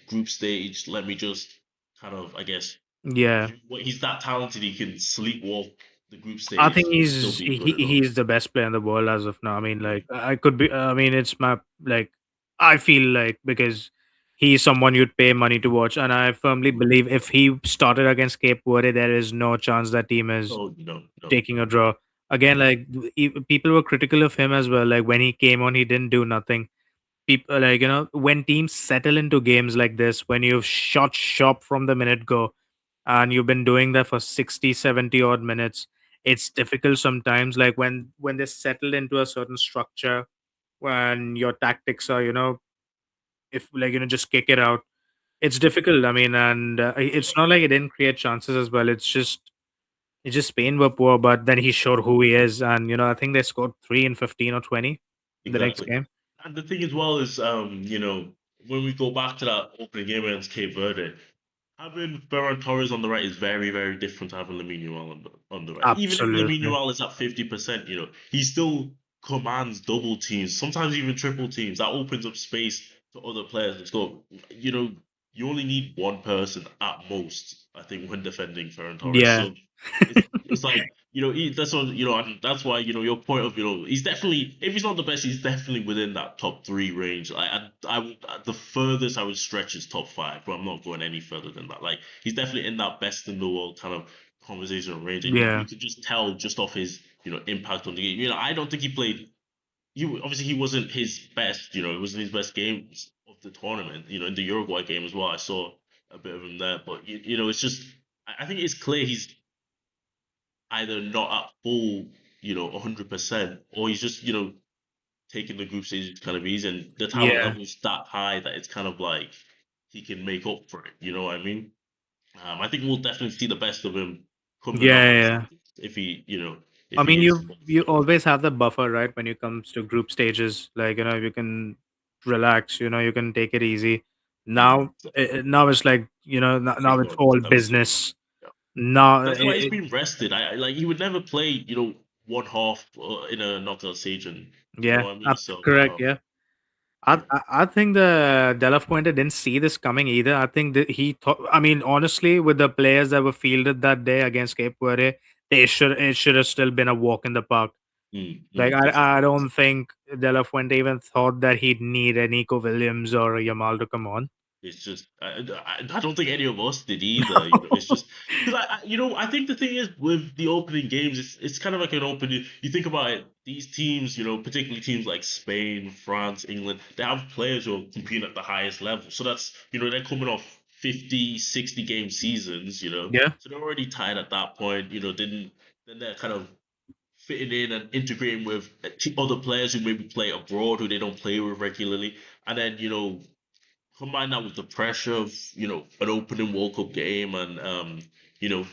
group stage. Let me just kind of, I guess, Yeah. he's that talented. He can sleepwalk the group I think stage and still he's be good enough. he's the best player in the world as of now. I mean, Mm, like I could be. I mean, it's my like I feel like because he's someone you'd pay money to watch, and I firmly mm. believe if he started against Cape Verde, there is no chance that team is No, no, no. taking a draw. Again, like people were critical of him as well. Like when he came on, he didn't do nothing. People like when teams settle into games like this, when you've shot shop from the minute go, and you've been doing that for 60, 70 odd minutes, it's difficult sometimes, like when they settle into a certain structure, when your tactics are if like just kick it out, it's difficult. I mean, and Yeah, it's not like it didn't create chances as well. It's just Spain were poor, but then he showed who he is, and I think they scored 3 in 15 or 20 in the next exactly. game. And the thing as well is, when we go back to that opening game against Cape Verde, having Ferran Torres on the right is very, very different to having Lamine Yamal on the right. Even if Lamine Absolutely. Yamal is at 50%, he still commands double teams, sometimes even triple teams. That opens up space to other players. Let's go. You only need one person at most, I think, when defending Ferran Torres. Yeah. So it's like that's what and that's why your point of he's definitely, if he's not the best, he's definitely within that top three range. Like the furthest I would stretch is top five, but I'm not going any further than that. Like he's definitely in that best in the world kind of conversation range, and you Yeah. could just tell just off his impact on the game. I don't think he played. Obviously he wasn't his best. It wasn't his best games of the tournament. In the Uruguay game as well, I saw a bit of him there, but it's just I think it's clear he's either not at full, 100%, or he's just, taking the group stage kind of easy, and the talent Yeah. level is that high that it's kind of like he can make up for it. You know what I mean? I think we'll definitely see the best of him come the Yeah, knockout yeah. stages if he, I if mean, he is you fit. always have the buffer, right? When it comes to group stages, like you can relax. You can take it easy. Now, now it's like now Full it's on all 17. business. Yeah. Now, That's why he's been rested. Like he would never play, one half in a knockout stage, and you know yeah, what I mean. that's So, correct. Yeah, yeah. I think the De La Fuente didn't see this coming either. I think that he thought. I mean, honestly, with the players that were fielded that day against Cape Verde, it should have still been a walk in the park. Like I Exactly. don't think De La Fuente even thought that he'd need a Nico Williams or a Yamal to come on. It's just I don't think any of us did either. It's just because I think the thing is with the opening games, it's kind of like an open. You think about it, these teams, particularly teams like Spain, France, England, they have players who are competing at the highest level. So that's they're coming off 50, 60 game seasons. Yeah, So they're already tied at that point. Then they're kind of fitting in and integrating with other players who maybe play abroad who they don't play with regularly, and then combine that with the pressure of an opening World Cup game, and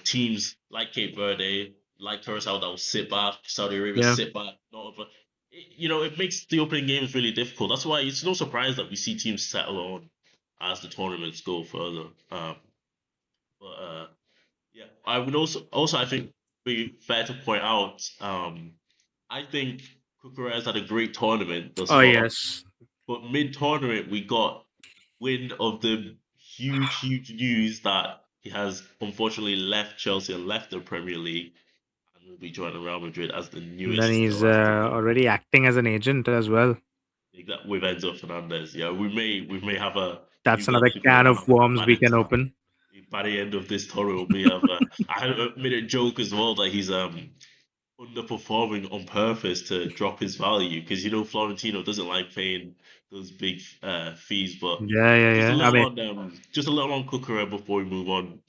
teams like Cape Verde, like Curacao that will sit back, Saudi Arabia yeah, sit back, not over. It makes the opening games really difficult. That's why it's no surprise that we see teams settle on as the tournaments go further. But yeah, I would also I think be fair to point out. I think Kukurea had a great tournament thus oh far, yes, but mid tournament we got wind of the huge, huge news that he has unfortunately left Chelsea and left the Premier League and will be joining Real Madrid as the and then newest he's Galactico. already acting as an agent as well. With Enzo Fernandez. Yeah, we may have a new That's another Galactico can of worms by we the can time open. by the end of this tournament. We have I made a joke as well that he's underperforming on purpose to drop his value, because Florentino doesn't like paying those big fees. But Yeah, yeah, just a yeah. I little mean, on just a little on Cucurella before we move on.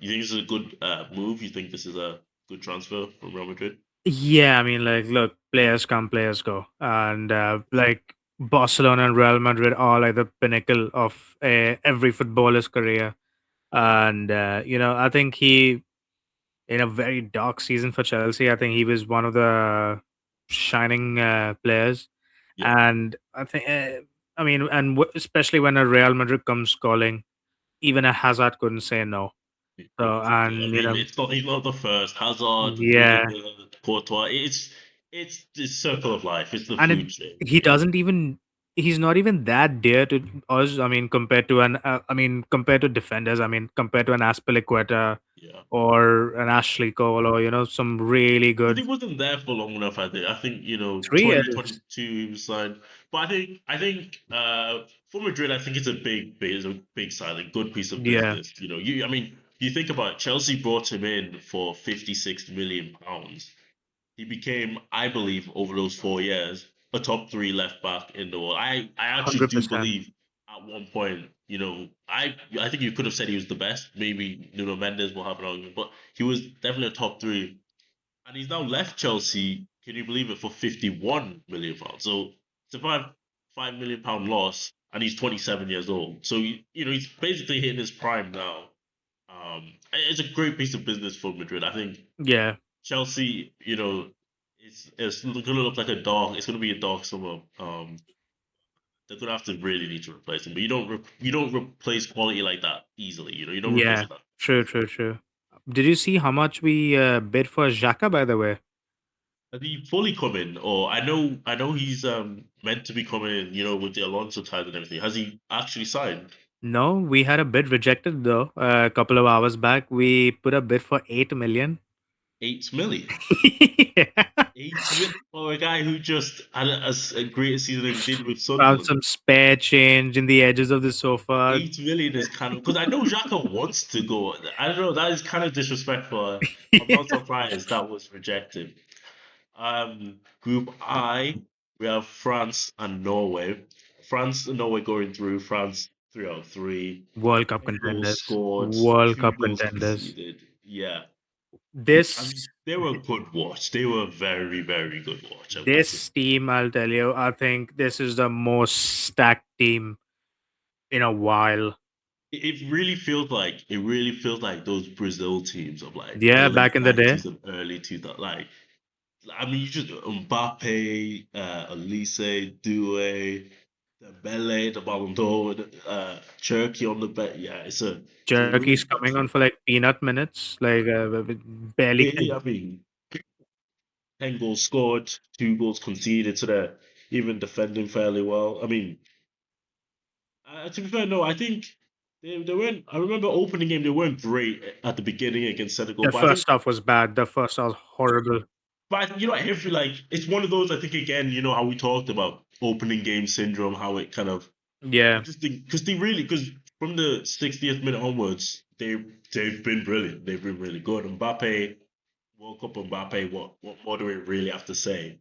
You think this is a good move? You think this is a good transfer from Real Madrid? yeah, I mean, like, look, players come, players go, and like Barcelona and Real Madrid are like the pinnacle of every footballer's career, and I think in a very dark season for Chelsea. I think he was one of the shining players, Yeah, and I mean, and especially when a Real Madrid comes calling, even a Hazard couldn't say no. So, exactly. I and mean, he's not the first. Hazard, yeah, Rudiger, Courtois. It's the circle of life. It's the and food chain. he doesn't even. He's not even that dear to us. I mean, compared to compared to defenders. I mean, compared to an Aspilicueta Yeah. or an Ashley Cole or some really Because good he wasn't there for long enough, I think. I think, 3 years. 2022 he was signed. But I think for Madrid, I think it's a big signing, good piece of Yeah, business. I mean, you think about it, Chelsea brought him in for 56 million pounds. He became, I believe, over those 4 years, a top three left back in the world. I actually hundred do percent. believe at one point, I think you could have said he was the best. Maybe Nuno Mendes will have an argument, but he was definitely a top three, and he's now left Chelsea. Can you believe it, for 51 million pounds? So it's a £5 million loss, and he's 27 years old. So he's basically hitting his prime now. It's a great piece of business for Madrid. I think Yeah, Chelsea, it's gonna look like a dog. It's gonna be a dog summer. They're gonna have to really need to replace him, but you don't replace quality like that easily. You don't replace yeah. it that True, easily. true, true. Did you see how much we bid for Xhaka, by the way? Has he fully come in, or I know he's meant to be coming in, with the Alonso ties and everything. Has he actually signed? No, we had a bid rejected though. A couple of hours back, we put a bid for 8 million. 8 million. Yeah. 8 million for a guy who just had a great season as he did with Found Sunderland. some spare change in the edges of the sofa. 8 million is kind of, because I know Xhaka wants to go. I don't know. That is kind of disrespectful. I'm not surprised that was rejected. Group I, we have France and Norway. France and Norway going through. France 3-3. World Cup 10 goals contenders. scored, World two Cup goals contenders. conceded. Yeah, I This mean they were a good watch. They were a very very good watch. I've got to say. this team, I'll tell you, I think this is the most stacked team in a while. It really feels like those Brazil teams of like the Yeah, late back in the day. 90s and early 2000s. Like, I mean, you just Mbappe, Elise, Doué, Dembele, the Ballon d'Or, Turkey on the bet. Yeah, it's a Jerky's really good coming on team. for like peanut minutes, like barely Yeah, can. I mean, 10 goals scored, 2 goals conceded, so they're even defending fairly well. I mean, to be fair, no, I think they weren't. I remember opening game, they weren't great at the beginning against Senegal, The but I think first half was bad. The first half was horrible. I feel like it's one of those. I think again, how we talked about opening game syndrome, how it kind of. I Yeah, just think because from the 60th minute onwards, they've been brilliant. They've been really good. Mbappe, World Cup Mbappe. What more do we really have to say?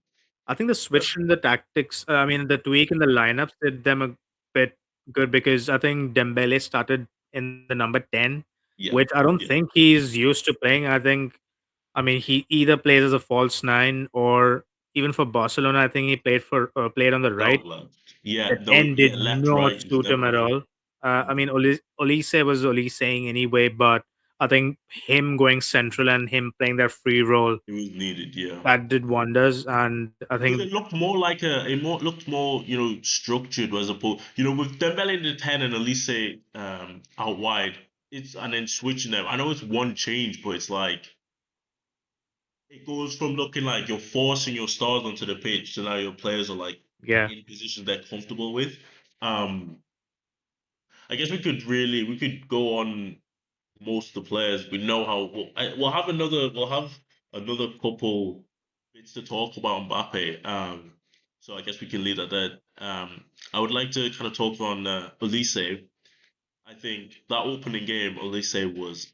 I think the But switch in the tactics, I mean, the tweak in the lineups did them a bit good because I think Dembele started in the number 10, yeah, which I don't yeah, think he's used to playing. I mean, he either plays as a false nine or even for Barcelona, I think he played on the right. no left. Yeah, The no, 10 yeah, did left, not right. He's suit him at never. all. I mean, Olise was Olisehing anyway, but I think him going central and him playing that free role It was needed. Yeah. that did wonders. And I Because think, it looked more like looked more, structured as opposed, with Dembele in the 10 and Elise out wide, and then switching them. I know it's one change, but it's like it goes from looking like you're forcing your stars onto the pitch to now your players are like yeah, in positions they're comfortable with. Um, I guess we could go on most of the players. We know how we'll have another couple bits to talk about Mbappe. So I guess we can leave that there. I would like to kind of talk on Olise. I think that opening game, Olise was,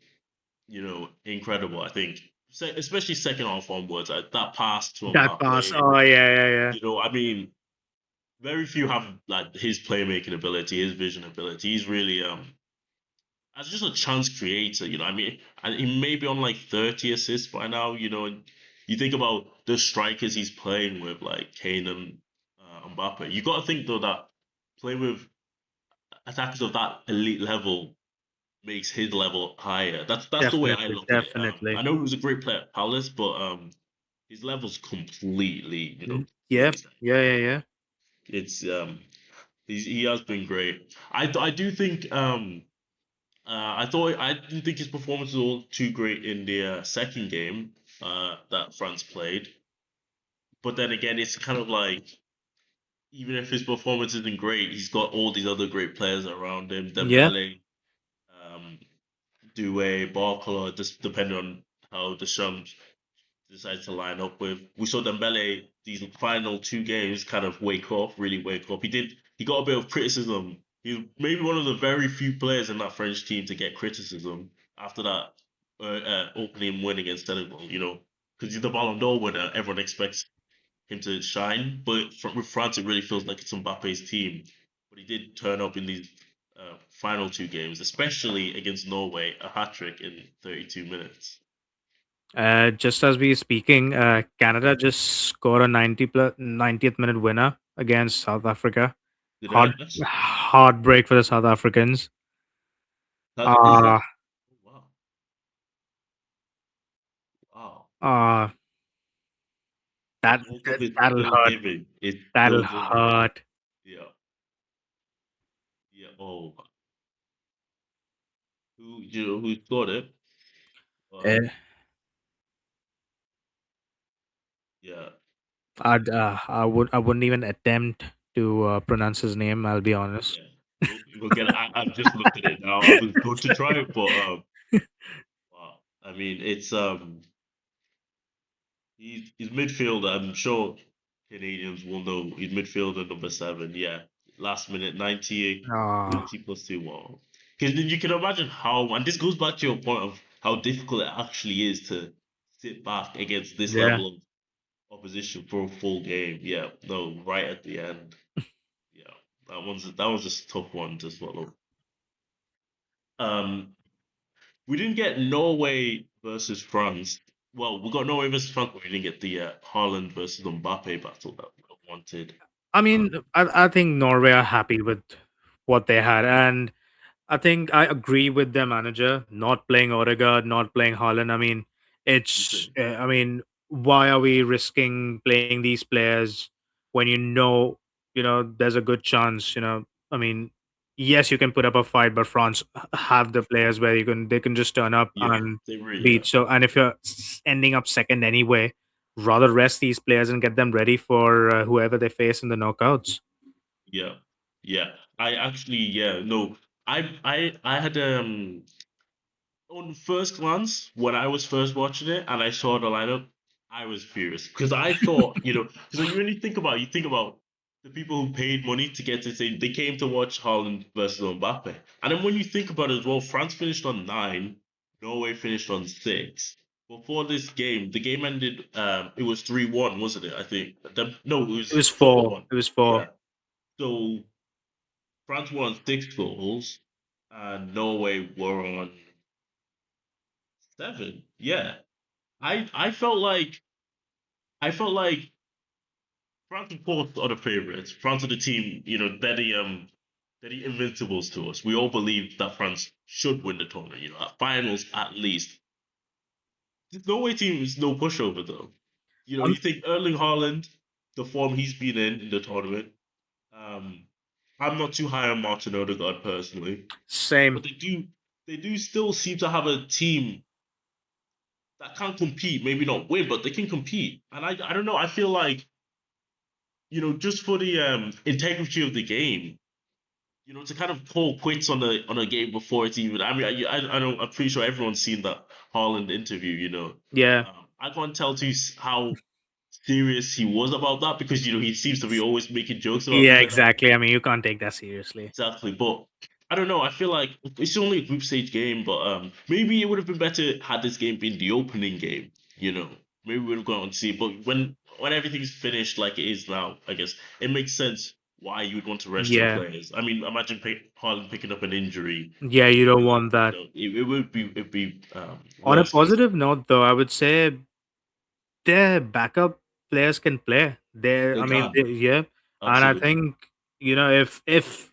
incredible. I think, especially second half onwards, that pass to that pass. Mbappe. Oh, yeah, yeah, yeah. I mean, very few have like his playmaking ability, his vision ability. He's really as just a chance creator, I mean, and he may be on like 30 assists by now, and you think about the strikers he's playing with, like Kane and Mbappe. You got to think though that playing with attackers of that elite level, makes his level higher. That's the way I Definitely, look at it. I definitely. know he was a great player at Palace, but his level's completely, Yeah, completely set. yeah, yeah, yeah. It's he has been great. I do think I didn't think his performance was all too great in the second game that France played. But then again, it's kind of like even if his performance isn't great, he's got all these other great players around him. Yeah. Dembele, um, Doué, Barcola, just depending on how Deschamps decides to line up with. We saw Dembele these final two games kind of really wake up. He got a bit of criticism. He was maybe one of the very few players in that French team to get criticism after that opening win against Senegal. Because he's the Ballon d'Or winner, everyone expects him to shine. But with France, it really feels like it's Mbappe's team. But he did turn up in these final two games, especially against Norway, a hat trick in 32 minutes. Just as we speaking, Canada just scored a 90th minute winner against South Africa. Did I? Heart Heartbreak for the South Africans. Is Uh that? Wow. Wow. uh The that, World Cup is that'll still hurt. giving. It's That'll still giving. hurt. Yeah. Yeah. Oh, who scored it? Eh, Yeah. I wouldn't even attempt to pronounce his name. I'll be honest. Yeah. We'll get. I've just looked at it now. I was going to try it, but wow. I mean, it's he's midfielder. I'm sure Canadians will know he's midfielder number 7. Yeah. Last minute 90 plus 2. Wow. Because then you can imagine how, and this goes back to your point of how difficult it actually is to sit back against this Yeah. level of opposition for a full game. Yeah, no, right at the end. Yeah, that was just a tough one to swallow. Um, we didn't get Norway versus France. Well, we got Norway versus France, but we didn't get the Haaland versus Mbappe battle that we wanted. I Um, mean, I think Norway are happy with what they had, and I think I agree with their manager not playing Odegaard, not playing Haaland. I mean, it's. listen, I mean, why are we risking playing these players when there's a good chance. I mean, yes, you can put up a fight, but France have the players where they can just turn up yeah, and they really beat. have. So, and if you're ending up second anyway, rather rest these players and get them ready for whoever they face in the knockouts. Yeah, yeah. I actually, yeah, no. I had on first glance, when I was first watching it and I saw the lineup, I was furious because I thought, because when you really you think about the people who paid money to get to say they came to watch Haaland versus Mbappe, and then when you think about it as well, France finished on 9, Norway finished on 6. Before this game, the game ended. It was 3-1, wasn't it? I think. No, it It was was four 4. one. It was 4. Yeah. So France won 6 goals, and Norway were on 7. Yeah, I felt like France, of course, are the favorites. France are the team. They're the invincibles to us. We all believe that France should win the tournament. At finals at least. The Norway team is no pushover though. You Um, think Erling Haaland, the form he's been in the tournament. Um, I'm not too high on Martin Odegaard personally, Same. but they do still seem to have a team that can compete. Maybe not win, but they can compete. And I don't know. I feel like just for the integrity of the game, to kind of call quits on a game before it's even. I mean, I don't. I'm pretty sure everyone's seen that Haaland interview. Yeah. I can't tell to you how serious he was about that because he seems to be always making jokes about Yeah, things like that. exactly. I mean, you can't take that seriously. Exactly, but I don't know. I feel like it's only a group stage game, but maybe it would have been better had this game been the opening game. You know, maybe we would have gone on to see. But when everything's finished like it is now, I guess it makes sense why you'd want to rest your Yeah. players. I mean, imagine Haaland picking up an injury. Yeah, you don't want that. It would be On a worst case. positive note, though, I would say their backup players can play. They can Yeah, and I absolutely. think if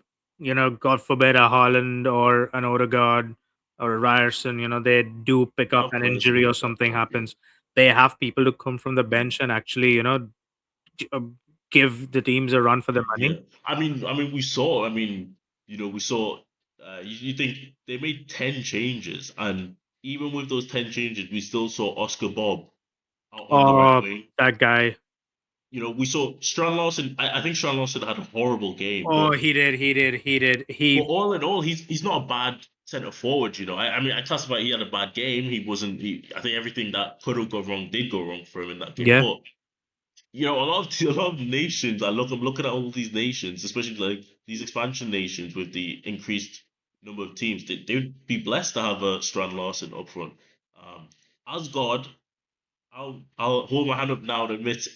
God forbid a Haaland or an Odegaard or Ryerson, they do pick Yeah, up of an course, injury or something happens, they have people to come from the bench and actually, g- uh, give the teams a run for their yeah. money. I mean, we saw. We saw. You think they made 10 changes, and even with those 10 changes, we still saw Oscar Bob out on the right Oh, wing. that guy. We saw Strand Larson. I think Strand Larson had a horrible game, Oh, but he did. He did. He did. all in all, he's not a bad centre forward. I mean, I classify he had a bad game. He wasn't. I think everything that could have gone wrong did go wrong for him in that game. Yeah. But a lot of nations. I'm looking at all these nations, especially like these expansion nations with the increased number of teams. They'd be blessed to have a Strand Larson up front. Um, as God, I'll hold my hand up now and admit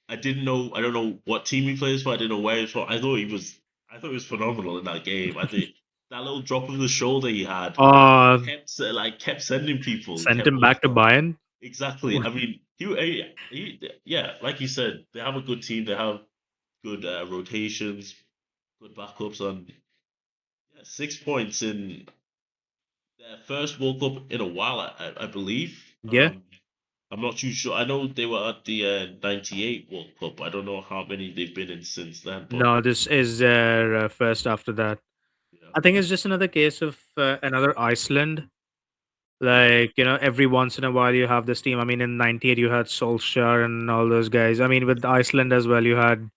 I didn't know. I don't know what team he plays for. I didn't know where he's from. I thought he was phenomenal in that game. I think that little drop of the shoulder he had Uh, kept sending people, Sent kept him back to multiplying. Bayern. Exactly. I mean, yeah, like you said, they have a good team. They have good rotations, good backups, and yeah, 6 points in their first World Cup in a while, I believe. Yeah. I'm not too sure. I know they were at the '98 World Cup. I don't know how many they've been in since then, but No, this is their first after that. yeah, I think it's just another case of another Iceland. Like, every once in a while you have this team. I mean, in '98 you had Solskjaer and all those guys. I mean, with Iceland as well, you had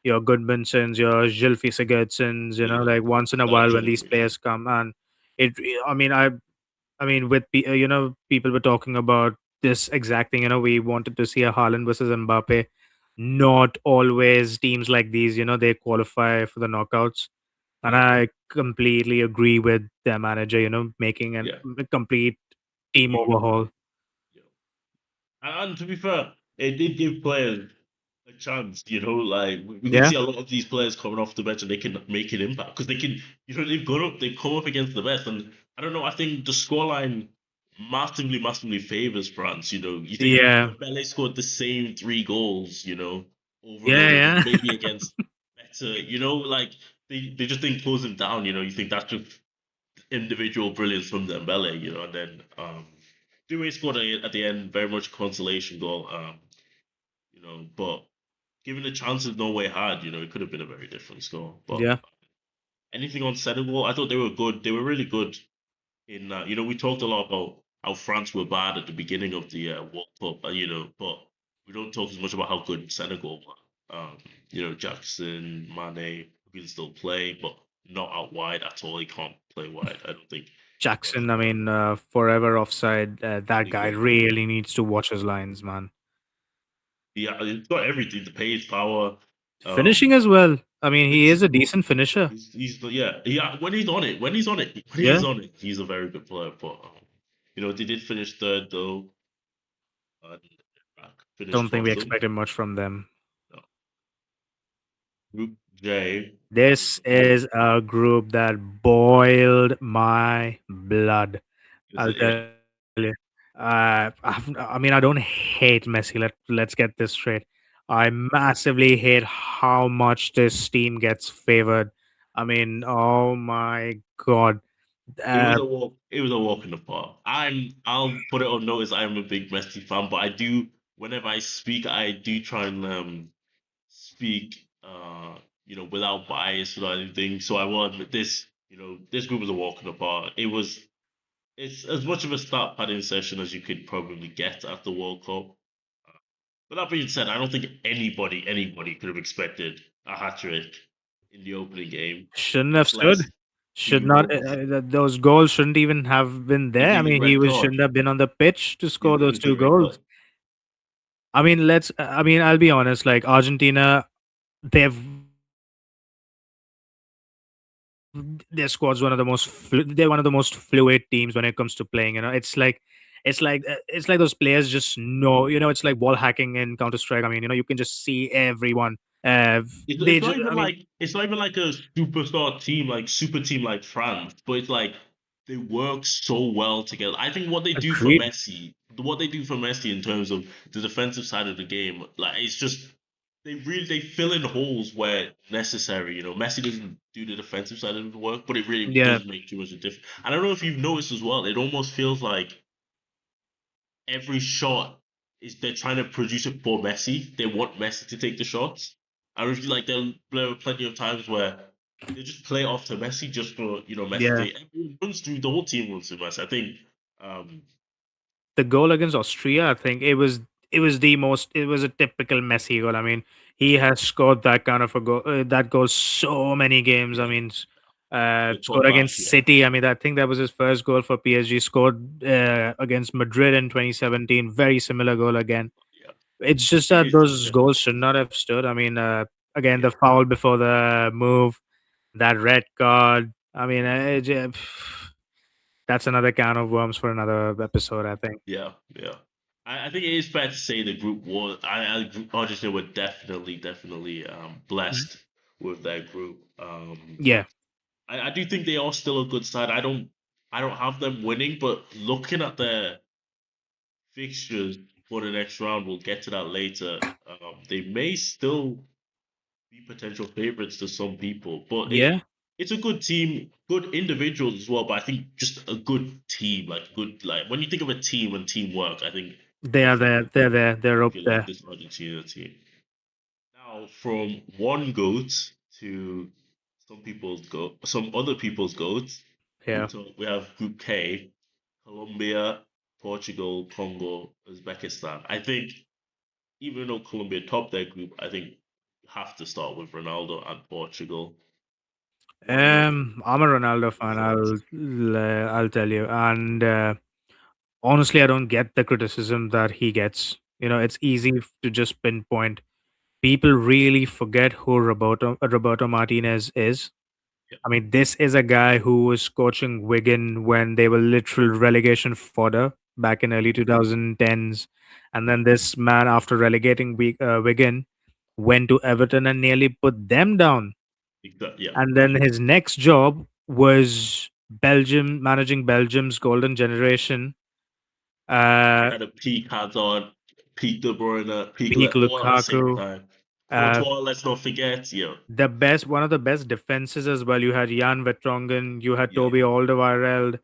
your Goodmansons, your Gylfi Sigurdssons. yeah, Like once in a while when these Sergeant, players come, and it. I mean, with people were talking about this exact thing. We wanted to see a Haaland versus Mbappe. Not always teams like these. They qualify for the knockouts, and I completely agree with their manager. Making yeah, a complete team team overhaul. yeah. And to be fair, it did give players a chance. Like we can Yeah, see a lot of these players coming off the bench and they can make an impact because they can. They've come up against the best, and I don't know. I think the scoreline massively, massively favors France. You think yeah, Dembele scored the same 3 goals. Over and over again, yeah, maybe against better. Like they just didn't close him down. You think that's just individual brilliance from Dembele. And then Dewey scored at the end, very much consolation goal. But given the chances Norway had, it could have been a very different score. But yeah. anything on Senegal, I thought they were good. They were really good in we talked a lot about how France were bad at the beginning of the World Cup, but we don't talk as much about how good Senegal were. Jackson, Mane, who can still play, but not out wide at all. He can't play wide, I don't think. But Jackson, I mean, forever offside. That guy exactly. really needs to watch his lines, man. Yeah, he's got everything, the pace, power. Finishing Um, as well. I mean, he is it's a decent finisher. yeah. When he's on it, when he Yeah. is on it, he's a very good player. But they did finish third though, and finished Don't think we fourth though. expected much from them. No. Group J. This is a group that boiled my blood. Is I'll it? Yeah. tell you. I mean, I don't hate Messi. Let's get this straight. I massively hate how much this team gets favored. I mean, oh my god. It was Uh, a walk. It was a walk in the park. I'll put it on notice. I'm a big Messi fan, but I do. Whenever I speak, I do try and speak, without bias, without anything. So I will admit this. This group was a walk in the park. It's as much of a start padding session as you could probably get at the World Cup. But that being said, I don't think anybody could have expected a hat trick in the opening game, shouldn't have much stood. less Should two not. goals. Those goals shouldn't even have been there. I Giving mean, red card. shouldn't have been on the pitch to He score was those going to two get red card. goals. I mean, let's. I mean, I'll be honest. Like Argentina, they've their squad's one of the most they're one of the most fluid teams when it comes to playing. It's like those players just know. It's like wall hacking in Counter Strike. I mean, you can just see everyone. It's They not just. even I mean, like a superstar team like super team like France, but it's like they work so well together. I think agreed. What they do for Messi in terms of the defensive side of the game, like it's just they fill in holes where necessary. You know, Messi doesn't do the defensive side of the work, but it really Yeah, does make too much of a difference. I don't know if you've noticed as well. It almost feels like every shot is they're trying to produce it for Messi. They want Messi to take the shots. I don't feel like there are plenty of times where they just play off to Messi just for Messi. yeah. Everyone runs through the whole team runs through Messi. I think um The goal against Austria, I think it was a typical Messi goal. I mean, he has scored that kind of a goal, that goal so many games. I yeah, mean, the scored top against back, yeah, City. I mean, I think that was his first goal for PSG. Scored against Madrid in 2017. Very similar goal again. yeah. It's just It that is, those goals should not have stood. I mean, again, yeah, the foul before the move, that red card. I mean, that's another can of worms for another episode, I think. yeah, yeah. I think it is fair to say the group was. Argentina were definitely Mhm. blessed with their group. Yeah, I do think they are still a good side. I don't have them winning, but looking at their fixtures for the next round, we'll get to that later. They may still be potential favorites to some people, but yeah. it's a good team, good individuals as well. But I think just a good team, like good, like when you think of a team and teamwork, I think They are there. definitely They're there. you're They're up looking at there. this Argentina team. Now, from one goat to some other people's goats, Yeah. we have Group K, Colombia, Portugal, Congo, Uzbekistan. I think even though Colombia topped their group, I think you have to start with Ronaldo and Portugal. One of I'm a Ronaldo your fan. thoughts. I'll tell you. And honestly, I don't get the criticism that he gets. It's easy to just pinpoint. People really forget who Roberto Martinez is. Yep, I mean, this is a guy who was coaching Wigan when they were literal relegation fodder back in early 2010s. And then this man, after relegating Wigan, went to Everton and nearly put them down. exactly. Yeah, And then his next job was Belgium, managing Belgium's golden generation. he Uh, had a peak Hazard, peak De Bruyne, peak Peak all at the same Lukaku. time. Uh, Courtois, let's not forget. Yeah, one of the best defenses as well. You had Jan Vertonghen, you had yeah, Toby Alderweireld.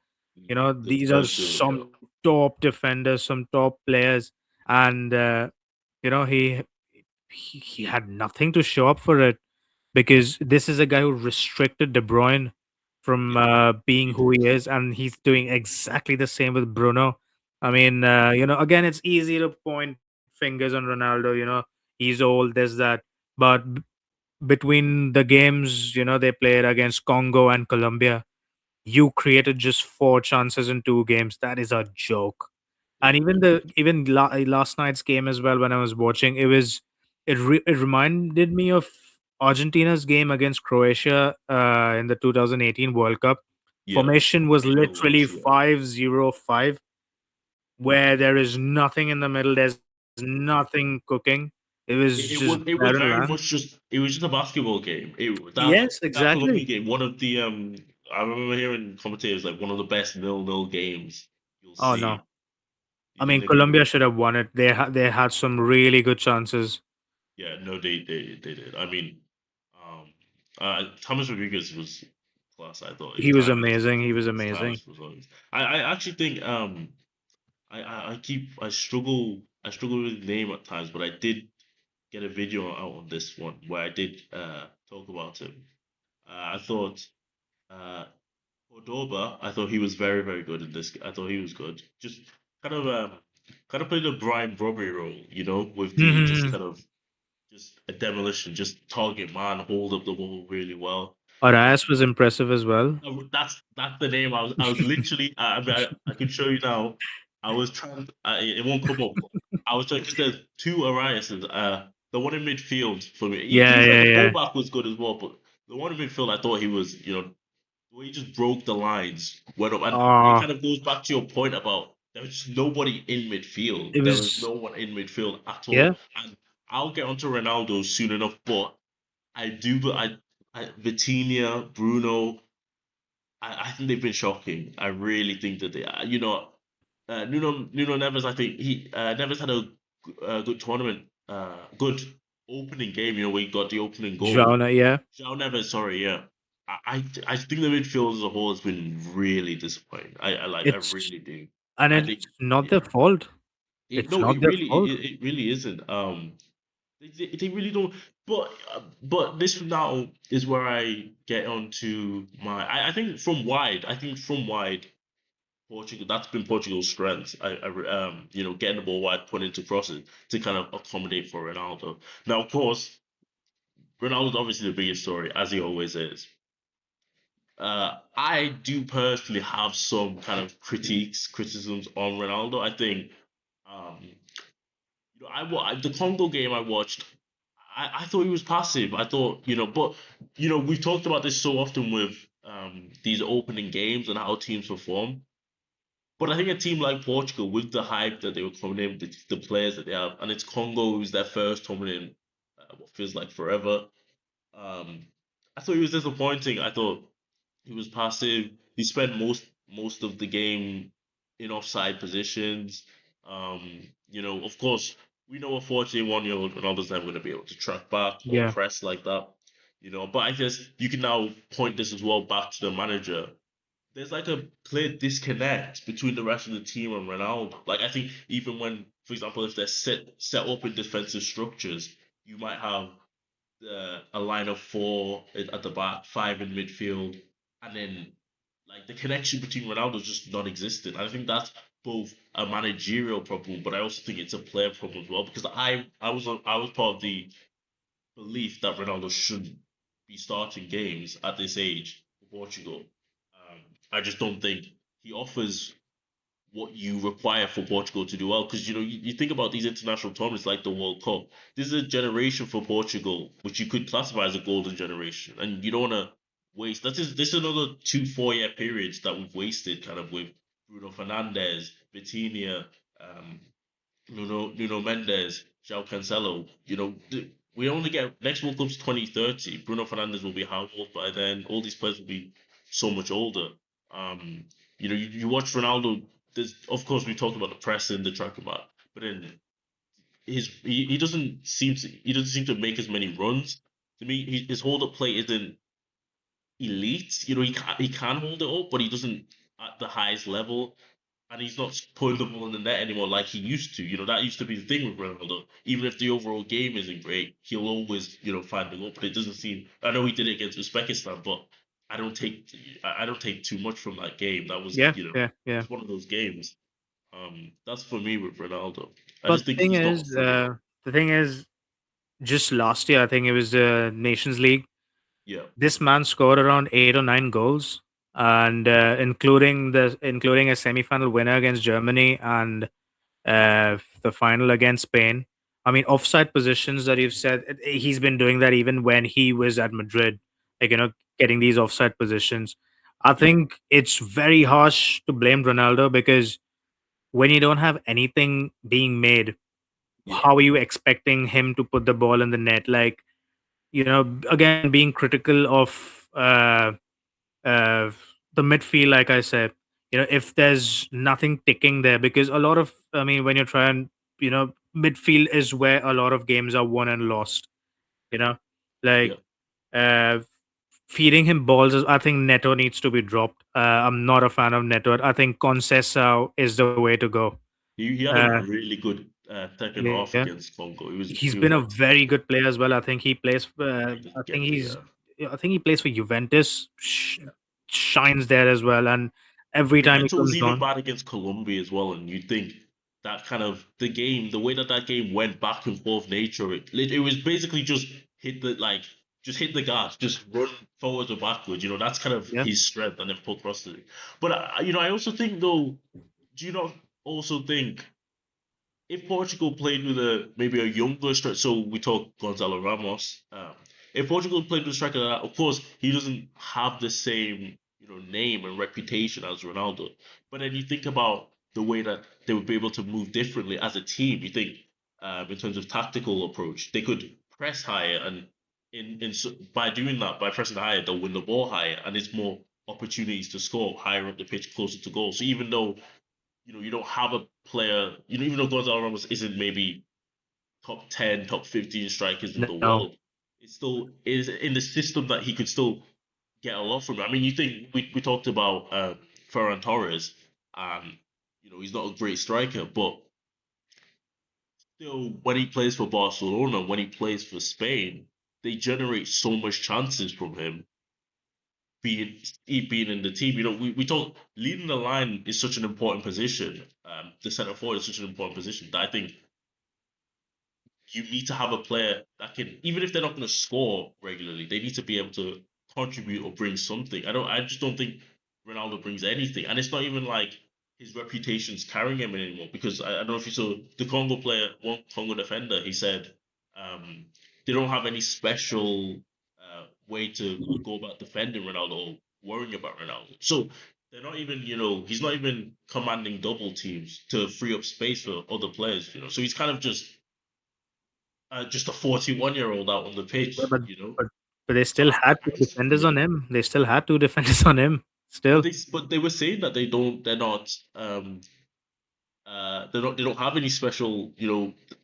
the These are defensive. Yeah, some top defenders, some top players, and you know he he had nothing to show up for it because this is a guy who restricted De Bruyne from yeah, being he who did. he is, and he's doing exactly the same with Bruno. I mean, again, it's easy to point fingers on Ronaldo. He's old, there's that, but between the games, they played against Congo and Colombia, you created just four chances in two games. That is a joke. And Yeah, last night's game as well, when I was watching, it reminded me of Argentina's game against Croatia in the 2018 World Cup. yeah. Formation was It literally was. Yeah. 5-0-5, where there is nothing in the middle. There's nothing cooking. It was It just was it was barren very land. much just it was just a basketball game. Yes, That Colombia exactly. game, one of the I remember hearing commentators like one of the best 0-0 games you'll Oh no. see. I In mean, the Colombia game. should have won it. They had some really good chances. Yeah, no, they did. I mean, um, Thomas Rodriguez was class. I thought He was amazing. He was his amazing. timeless performance. I actually think I struggle with the name at times, but I did get a video out on this one where I did talk about him. I thought uh, Cordoba. I thought he was very good in this. I thought he was good. Just kind of kind of played a Brian Brobby role, with the just kind of just a demolition, just target man, hold up the ball really well. Arias was impressive as well. That's the name. I was literally. I mean, I can show you now. I was trying. It won't come up. I was trying because there's two Ariases. The one in midfield for me. To Yeah, be fair, yeah, the yeah. fullback was good as well, but the one in midfield, I thought he was. The way he just broke the lines, went up, and it Oh, kind of goes back to your point about there was just nobody in midfield. it There was was no one in midfield at yeah. all, and I'll get onto Ronaldo soon enough, but I do, but Vitinha, Bruno, I think they've been shocking. I really think that Nuno Neves. I think he Neves had a good tournament. Good. opening game, where he got the opening goal. Genre, yeah. João Neves, sorry, yeah. I think the midfield as a whole has been really disappointing. I It's really do. and I it's think, not their yeah. fault. It, It's no, not it their really fault. it really isn't. They really don't. But this now is where I get onto my. I think from wide. I think from wide, Portugal. That's been Portugal's strength. Getting the ball wide, putting into crosses to kind of accommodate for Ronaldo. Now, of course, Ronaldo's obviously the biggest story, as he always is. I do personally have some kind of criticisms on Ronaldo. I think, um, the Congo game I watched. I thought he was passive. I thought, but we've talked about this so often with these opening games and how teams perform. But I think a team like Portugal, with the hype that they were coming in, the players that they have, and it's Congo who's their first tournament in what feels like forever. Um, I thought he was disappointing. I thought he was passive. He spent most of the game in offside positions. Of course, we know a 41-year-old Ronaldo's never going to be able to track back or Yeah, press like that. But I guess you can now point this as well back to the manager. There's like a clear disconnect between the rest of the team and Ronaldo. Like I think even when, for example, if they're set up in defensive structures, you might have a line of four at the back, five in midfield, and then like the connection between Ronaldo is just non-existent. I think that's both a managerial problem, but I also think it's a player problem as well because I was part of the belief that Ronaldo shouldn't be starting games at this age for Portugal. Um, I just don't think he offers what you require for Portugal to do well. Because you think about these international tournaments like the World Cup. This is a generation for Portugal, which you could classify as a golden generation, and you don't want to waste. This is another 2 4 year periods that we've wasted, kind of with Bruno Fernandes, Vitinha, um, Nuno Mendes, João Cancelo. We only get next World Cup's 2030. Bruno Fernandes will be how old by then? All these players will be so much older. Um, you watch Ronaldo. There's, of course, we talked about the pressing, the track back, but then he doesn't seem to make as many runs. To me, his hold up play isn't elite. He can hold it up, but he doesn't at the highest level, and he's not putting the ball in the net anymore like he used to. That used to be the thing with Ronaldo. Even if the overall game isn't great, he'll always find the goal. But it doesn't seem. I know he did it against Uzbekistan, but I don't take I don't take too much from that game. That was yeah, yeah, yeah. it's one of those games. That's for me with Ronaldo. I But just think he's not fully. the thing is, just last year, I think it was the Nations League. Yeah, This man scored around 8 or 9 goals, and including a semi-final winner against Germany and the final against Spain. I mean, offside positions that you've said, he's been doing that even when he was at Madrid, like, getting these offside positions. I yeah, think it's very harsh to blame Ronaldo because when you don't have anything being made, yeah, how are you expecting him to put the ball in the net? Like, again, being critical of uh, the midfield, like I said, if there's nothing ticking there, because a lot of, I mean, when you're trying, midfield is where a lot of games are won and lost, you know, yeah. like, uh, feeding him balls, I think Neto needs to be dropped. I'm not a fan of Neto. I think Conceição is the way to go. He had a Uh, really good second yeah. half against Congo. He was He's he was been a excellent. very good player as well. I think he plays. He I doesn't think get the I think he plays for Juventus. yeah. Shines there as well, and every time he Juventus was comes even on, bad against Colombia as well, and you think that kind of the way that game went back and forth nature, it was basically just just hit the gas, just run forwards or backwards. That's kind of yeah, his strength, and then pull crosses. But I also think though, do you not also think if Portugal played with maybe a younger striker, so we talk Gonzalo Ramos. If Portugal played with a striker like that, of course he doesn't have the same name and reputation as Ronaldo. But then you think about the way that they would be able to move differently as a team. You think in terms of tactical approach, they could press higher, and by doing that, by pressing higher, they'll win the ball higher, and it's more opportunities to score higher up the pitch, closer to goal. So even though you don't have a player, even though Gonzalo Ramos isn't maybe top 10, top 15 strikers in the No. world. It still is in the system that he could still get a lot from it. I mean, you think we talked about Ferran Torres, and he's not a great striker, but still, when he plays for Barcelona, when he plays for Spain, they generate so much chances from him being he being in the team. We talk leading the line is such an important position. The centre forward is such an important position that I think you need to have a player that can, even if they're not going to score regularly, they need to be able to contribute or bring something. I just don't think Ronaldo brings anything, and it's not even like his reputation's carrying him anymore. Because I don't know if you saw the Congo player, one Congo defender, he said um, they don't have any special way to go about defending Ronaldo or worrying about Ronaldo. So they're not even, he's not even commanding double teams to free up space for other players. So he's kind of just a 41-year-old out on the Yeah, pitch. but but they So still had two I just defenders yeah, on him. They still had two defenders on him. but Still. they were saying that they don't have any special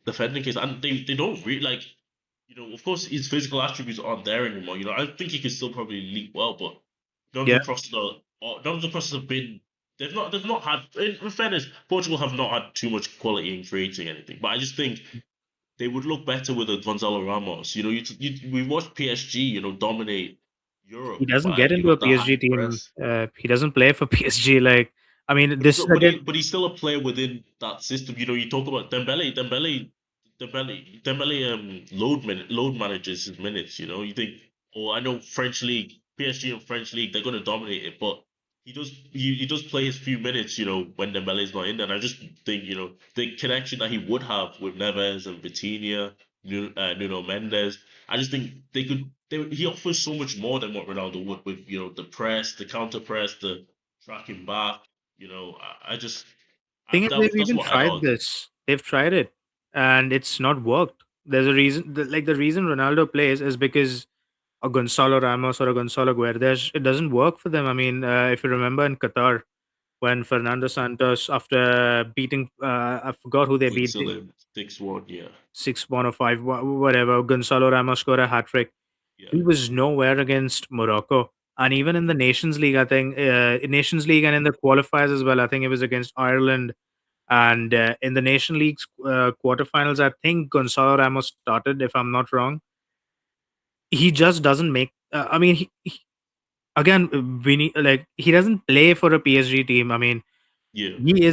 defending case, and they don't really like of course his physical attributes aren't there anymore. I think he could still probably leap well, but none of Yeah. the crosses none of the crosses have been. They've not had. In fairness, Portugal have not had too much quality in creating anything. But I just think they would look better with a Gonzalo Ramos. We watched PSG, dominate He Europe doesn't by get into a the PSG high team. press. He doesn't play for PSG. Like, I mean, But he's this is not, but again. he's still a player within that system. You talk about Dembele load manages his minutes. You think, I know French league, PSG and French league, they're going to dominate it, but he does play his few minutes. When Dembele is not in there. And I just think the connection that he would have with Neves and Vitinha, Nuno Mendes. I just think they could. He offers so much more than what Ronaldo would with the press, the counter press, the tracking back. I just Thing is, they've that's even what I tried got. this. They've tried it, and it's not worked. There's a reason. Like the reason Ronaldo plays is because a Gonzalo Ramos or a Gonzalo Guedes, it doesn't work for them. I mean, if you remember in Qatar when Fernando Santos, after beating, I forgot who they beat, Switzerland 6-1, yeah, 6-1 or 5-1, whatever. Gonzalo Ramos scored a hat trick. yeah, He was nowhere against Morocco. And even in the Nations League, I think, in Nations League and in the qualifiers as well, I think it was against Ireland. And in the Nation League's quarterfinals, I think Gonzalo Ramos started, if I'm not wrong. He just doesn't make. I mean, again, we need like he doesn't play for a PSG team. I mean, yeah. he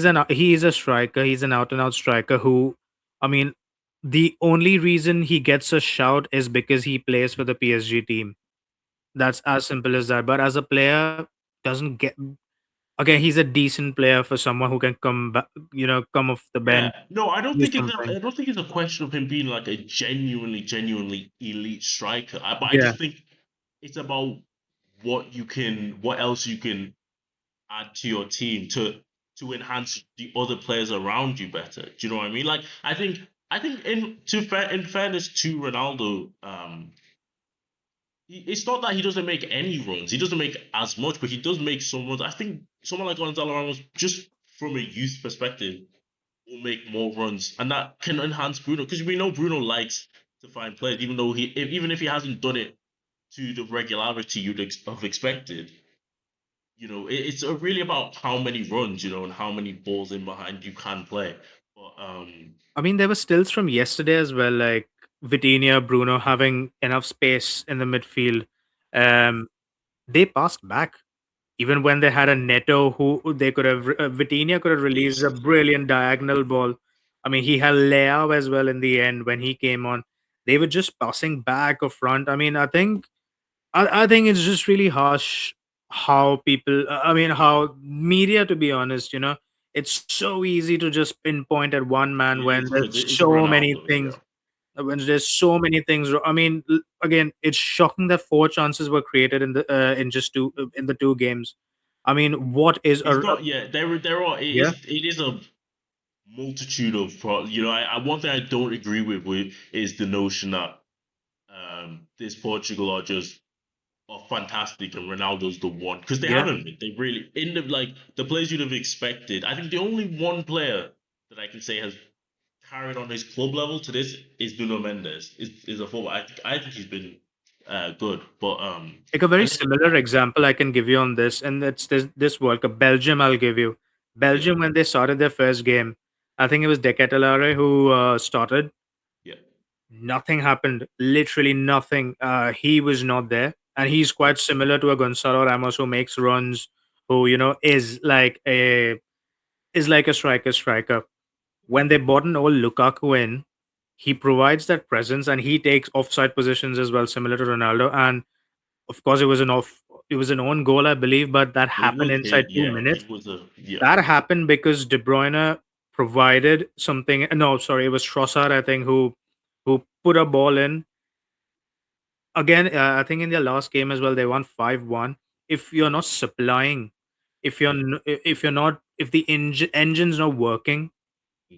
is a striker. He's an out and out striker who, I mean, the only reason he gets a shout is because he plays for the PSG team. That's as simple as that. But as a player, doesn't get. Again, he's a decent player for someone who can come back, come off the Yeah, bench, no, do something. I don't think it's a question of him being like a genuinely elite striker. But I Yeah. just think it's about what else you can add to your team to enhance the other players around you better. Do you know what I mean? Like I think in fairness to Ronaldo, it's not that he doesn't make any runs. He doesn't make as much, but he does make some runs. I think someone like Gonzalo Ramos, just from a youth perspective, will make more runs, and that can enhance Bruno because we know Bruno likes to find players, even though even if he hasn't done it to the regularity you'd have expected. It's really about how many runs, and how many balls in behind you can play. But I mean, there were stills from yesterday as well, like Vitinha, Bruno having enough space in the midfield. Um, they passed back. Even when they had a Neto who they could have, Vitinha could have released a brilliant diagonal ball. I mean, he had Leao as well in the end when he came on. They were just passing back or front. I mean, I think it's just really harsh how people. I mean, how media, to be honest, it's so easy to just pinpoint at one man it when is there's because it's a so many Ronaldo, yeah. things. When there's so many things. I mean, again, it's shocking that four chances were created in just two in the two games. I mean, what is It's not, yeah. There are yeah, it is a multitude of one thing I don't agree with is the notion that this Portugal are fantastic and Ronaldo's the one because they yeah. haven't been. They really the players you'd have expected. I think the only one player that I can say has carried on his club level to this is Nuno Mendes. Is a forward. I think he's been good, but Like a very and then similar example I can give you on this, and it's this World Cup. Belgium, I'll give you. yeah, Belgium, when they started their first game, I think it was Decatelare who started. yeah, Nothing happened. Literally nothing. He was not there, and he's yeah, quite similar to a Gonzalo Ramos who makes runs, who is like a striker. When they brought an old Lukaku in, he provides that presence and he takes offside positions as well, similar to Ronaldo. And of course, it was an own goal, I believe, but that it happened was inside big. two Yeah, minutes. it was a yeah, That happened because De Bruyne provided something. No, sorry, it was Trossard, I think, who put a ball in. Again, I think in their last game as well, they won 5-1. If you're not supplying, if the engine's not working,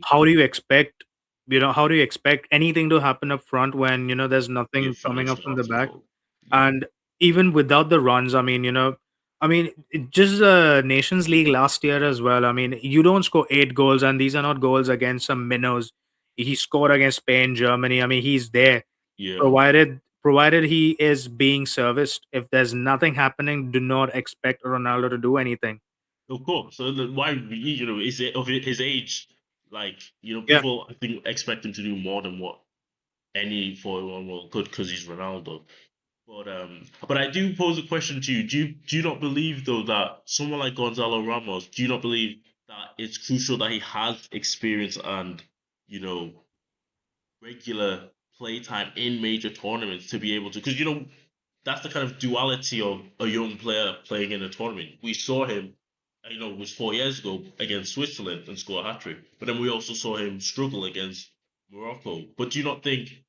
how do you expect, how do you expect anything to happen up front when, there's get nothing coming up finished from the off as back? well. Yeah, And even without the runs, just the Nations League last year as well. I mean, you don't score 8 goals, and these are not goals against some minnows. He scored against Spain, Germany. I mean, he's there, yeah, provided he is being serviced. If there's nothing happening, do not expect Ronaldo to do anything. of course. So why is it of his age? Like Yeah, people I think expect him to do more than what any 41 will could because he's Ronaldo. But I do pose a question to you. Do you not believe though that someone like Gonzalo Ramos, do you not believe that it's crucial that he has experience and you know regular playtime in major tournaments to be able to? Because that's the kind of duality of a young player playing in a tournament. We saw him, it was 4 years ago against Switzerland and score a hat trick, but then we also saw him struggle against Morocco. But do you not think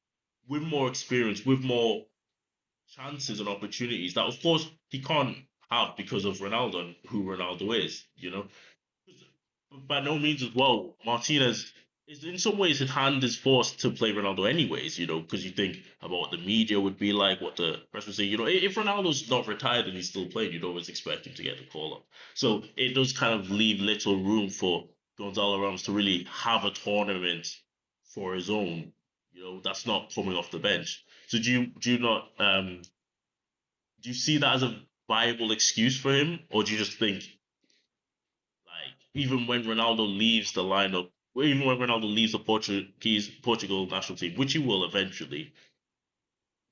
with more experience, with more chances and opportunities that, of course, he can't have because of Ronaldo and who Ronaldo is. By no means as well, Martinez is in some ways his hand is forced to play Ronaldo anyways, because you think about what the media would be like, what the press would say. If Ronaldo's not retired and he's still playing, you'd always expect him to get the call up. So it does kind of leave little room for Gonzalo Ramos to really have a tournament for his own. That's not coming off the bench. So do you see that as a viable excuse for him, or do you just think like even when Ronaldo leaves the lineup, or even when Ronaldo leaves the Portugal national team, which he will eventually,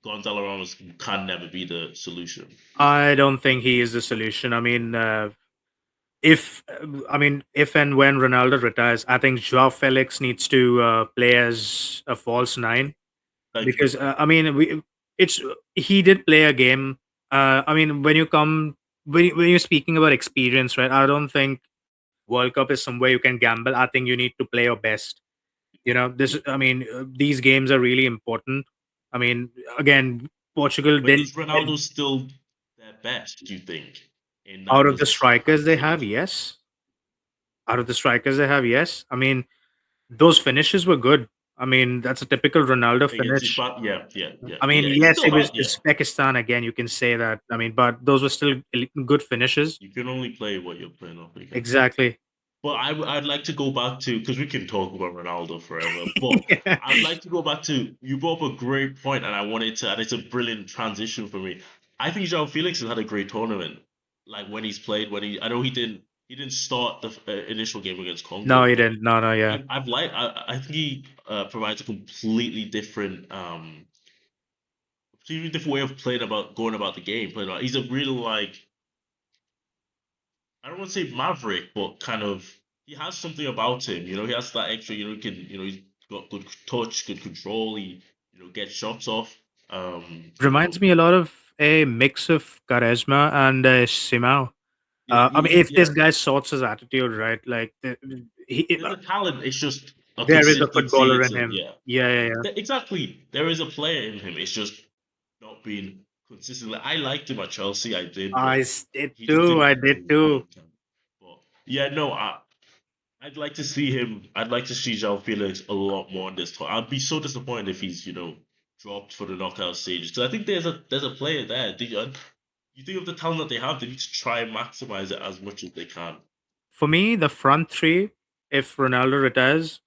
Gonzalo Ramos can never be the solution. I don't think he is the solution. If and when Ronaldo retires, I think Joao Felix needs to play as a false nine Like, because it's he did play a game. When you're speaking about experience, right? I don't think World Cup is somewhere you can gamble. I think you need to play your best. These games are really important. I mean, again, Portugal but didn't is Ronaldo still their best? Do you think in out that of the position at strikers this they have, stage? yes. Out of the strikers they have, yes. Those finishes were good. That's a typical Ronaldo Against finish. Zimbabwe, yeah, yeah, yeah, He Yes, still it has, was yeah. Uzbekistan again. You can say that. But those were still good finishes. You can only play what you're playing off again. Exactly. But I'd like to go back to because we can talk about Ronaldo forever. But Yeah. I'd like to go back to you brought up a great point, and I wanted to, and it's a brilliant transition for me. I think João Felix has had a great tournament. Like when he's played, I know he didn't start the initial game against No, Congo, he but didn't. No, no, yeah. I think he provides a completely different way of playing about going about the game. He's a real like I don't want to say maverick, but kind of he has something about him. He has that extra. He's got good touch, good control. He gets shots off. Um, you know, Reminds me a lot of a mix of charisma and Simao. If yeah. this guy sorts his attitude right, like There's a talent. It's just a there is a consistency. footballer It's in a him. yeah. Yeah, yeah, yeah. Exactly. There is a player in him. It's just not being consistent. Like, I liked him at Chelsea. I did, but Did he just too. didn't I come to did his too. own. But yeah, no. I'd like to see him. I'd like to see João Felix a lot more on this tour. I'd be so disappointed if he's dropped for the knockout stages because I think there's a player there. You think of the talent that they have, they need to try and maximize it as much as they can. For me, the front three, if Ronaldo retires,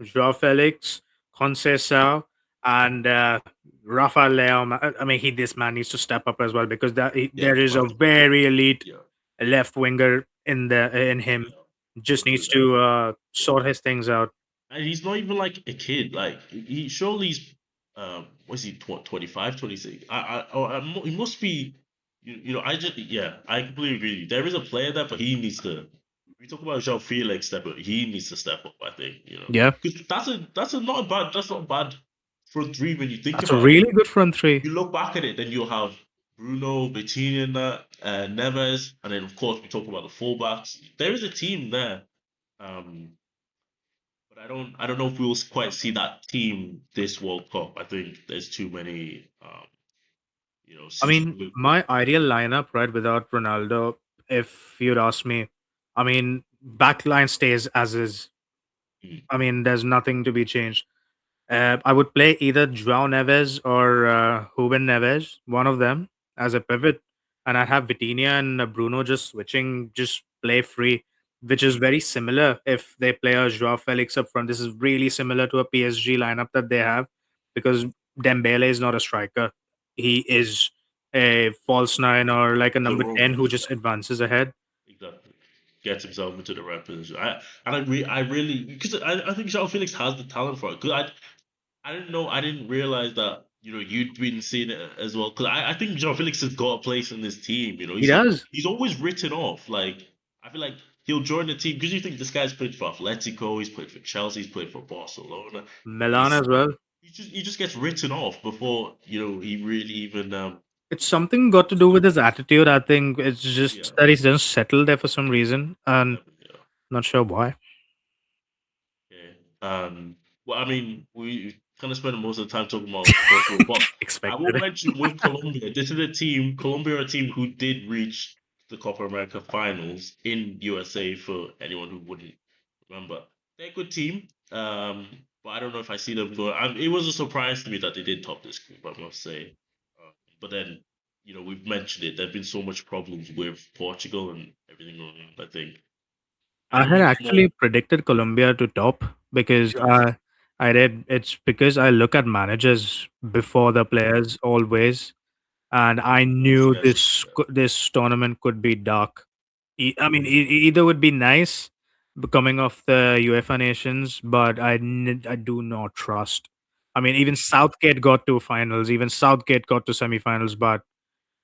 Joao Felix, Conceição, and Rafael Leao. I mean, this man needs to step up as well because Yeah, there is a massively. very elite Yeah, left winger in him. yeah, Just needs agreed. to Yeah. sort his things out. And he's not even like a kid. Like he surely he's what's he 25, 26. He must be. I just yeah, I completely agree. With you. There is a player there, but he needs to. We talk about João Felix step up. He needs to step up. I think Yeah, because that's not a bad front three when you think that's a about it. really good front three. You look back at it, then you'll have Bruno, Vitinha, and that, Neves, and then of course we talk about the fullbacks. There is a team there. Um, but I don't know if we will quite see that team this World Cup. I think there's too many I mean, super my ideal lineup, right, without Ronaldo, if you'd ask me, I mean, backline stays as is. mm, I mean, there's nothing to be changed. I would play either João Neves or Ruben Neves, one of them, as a pivot, and I'd have Vitinha and Bruno just switching, just play free, which is very similar. If they play a Joao Felix up front, this is really similar to a PSG lineup that they have, because Dembele is not a striker; he is a false nine or like a he's a number rover. 10 who just Yeah, advances ahead. exactly. Gets himself into the right position. I really because I think João Felix has the talent for it. Because I didn't know. I didn't realize that you'd been seeing it as well. Because I think João Felix has got a place in this team. He does. He's always written off. Like I feel like he'll join the team because you think this guy's played for Atletico, he's played for Chelsea, he's played for Barcelona. Milan He's as well. he just gets written off before he really even It's something got to do with his attitude. I think it's just yeah that he's just settled there for some reason, and yeah. not sure why. Okay. Well, I mean, we kind of spent most of the time talking about Portugal, but I will Expected. mention with Colombia, this is a team, Colombia are a team who did reach the Copa America finals in USA for anyone who wouldn't remember. They're a good team, but I don't know if I see them going. It was a surprise to me that they did top this group, I must say. But then, we've mentioned it. There've been so much problems with Portugal and everything going on. I I think had we got more. actually predicted Colombia to top because Exactly. I did. It's because I look at managers before the players always, and I Most knew guys, yeah. this tournament could be dark. I mean, Mm. either would be nice coming off the UEFA nations, but I do not trust. I mean, even Southgate got to finals, even Southgate got to semifinals, but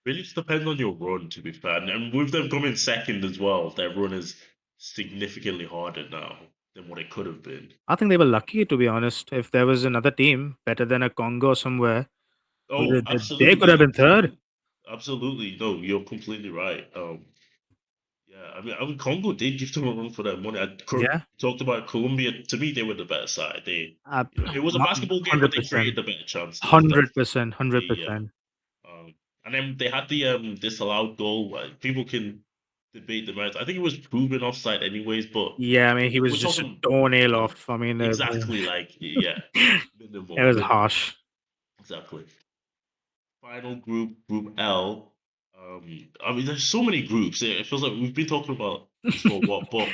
Really just depends on your run, to be fair. And with them coming second as well, their run is significantly harder now than what it could have been. I think they were lucky, to be honest. If there was another team better than a Congo somewhere, Oh, they could have absolutely, been third. absolutely, absolutely. No, you're completely right. Yeah, I mean, Congo did give them a run for their money. Yeah, Talked about Colombia. To me, they were the better side. uh, It was a basketball game, but hundred they percent, created the better chances. 100%, They, hundred yeah. percent. And then they had the disallowed goal. People can debate the merits. I think it was proven offside anyways, but Yeah, I mean, he we're was just a talking toenail minimum. off. I mean, Exactly, like yeah, it minimum, was minimum. harsh. Exactly. Final group L. I mean, there's so many groups. It feels like we've been talking about this for what, but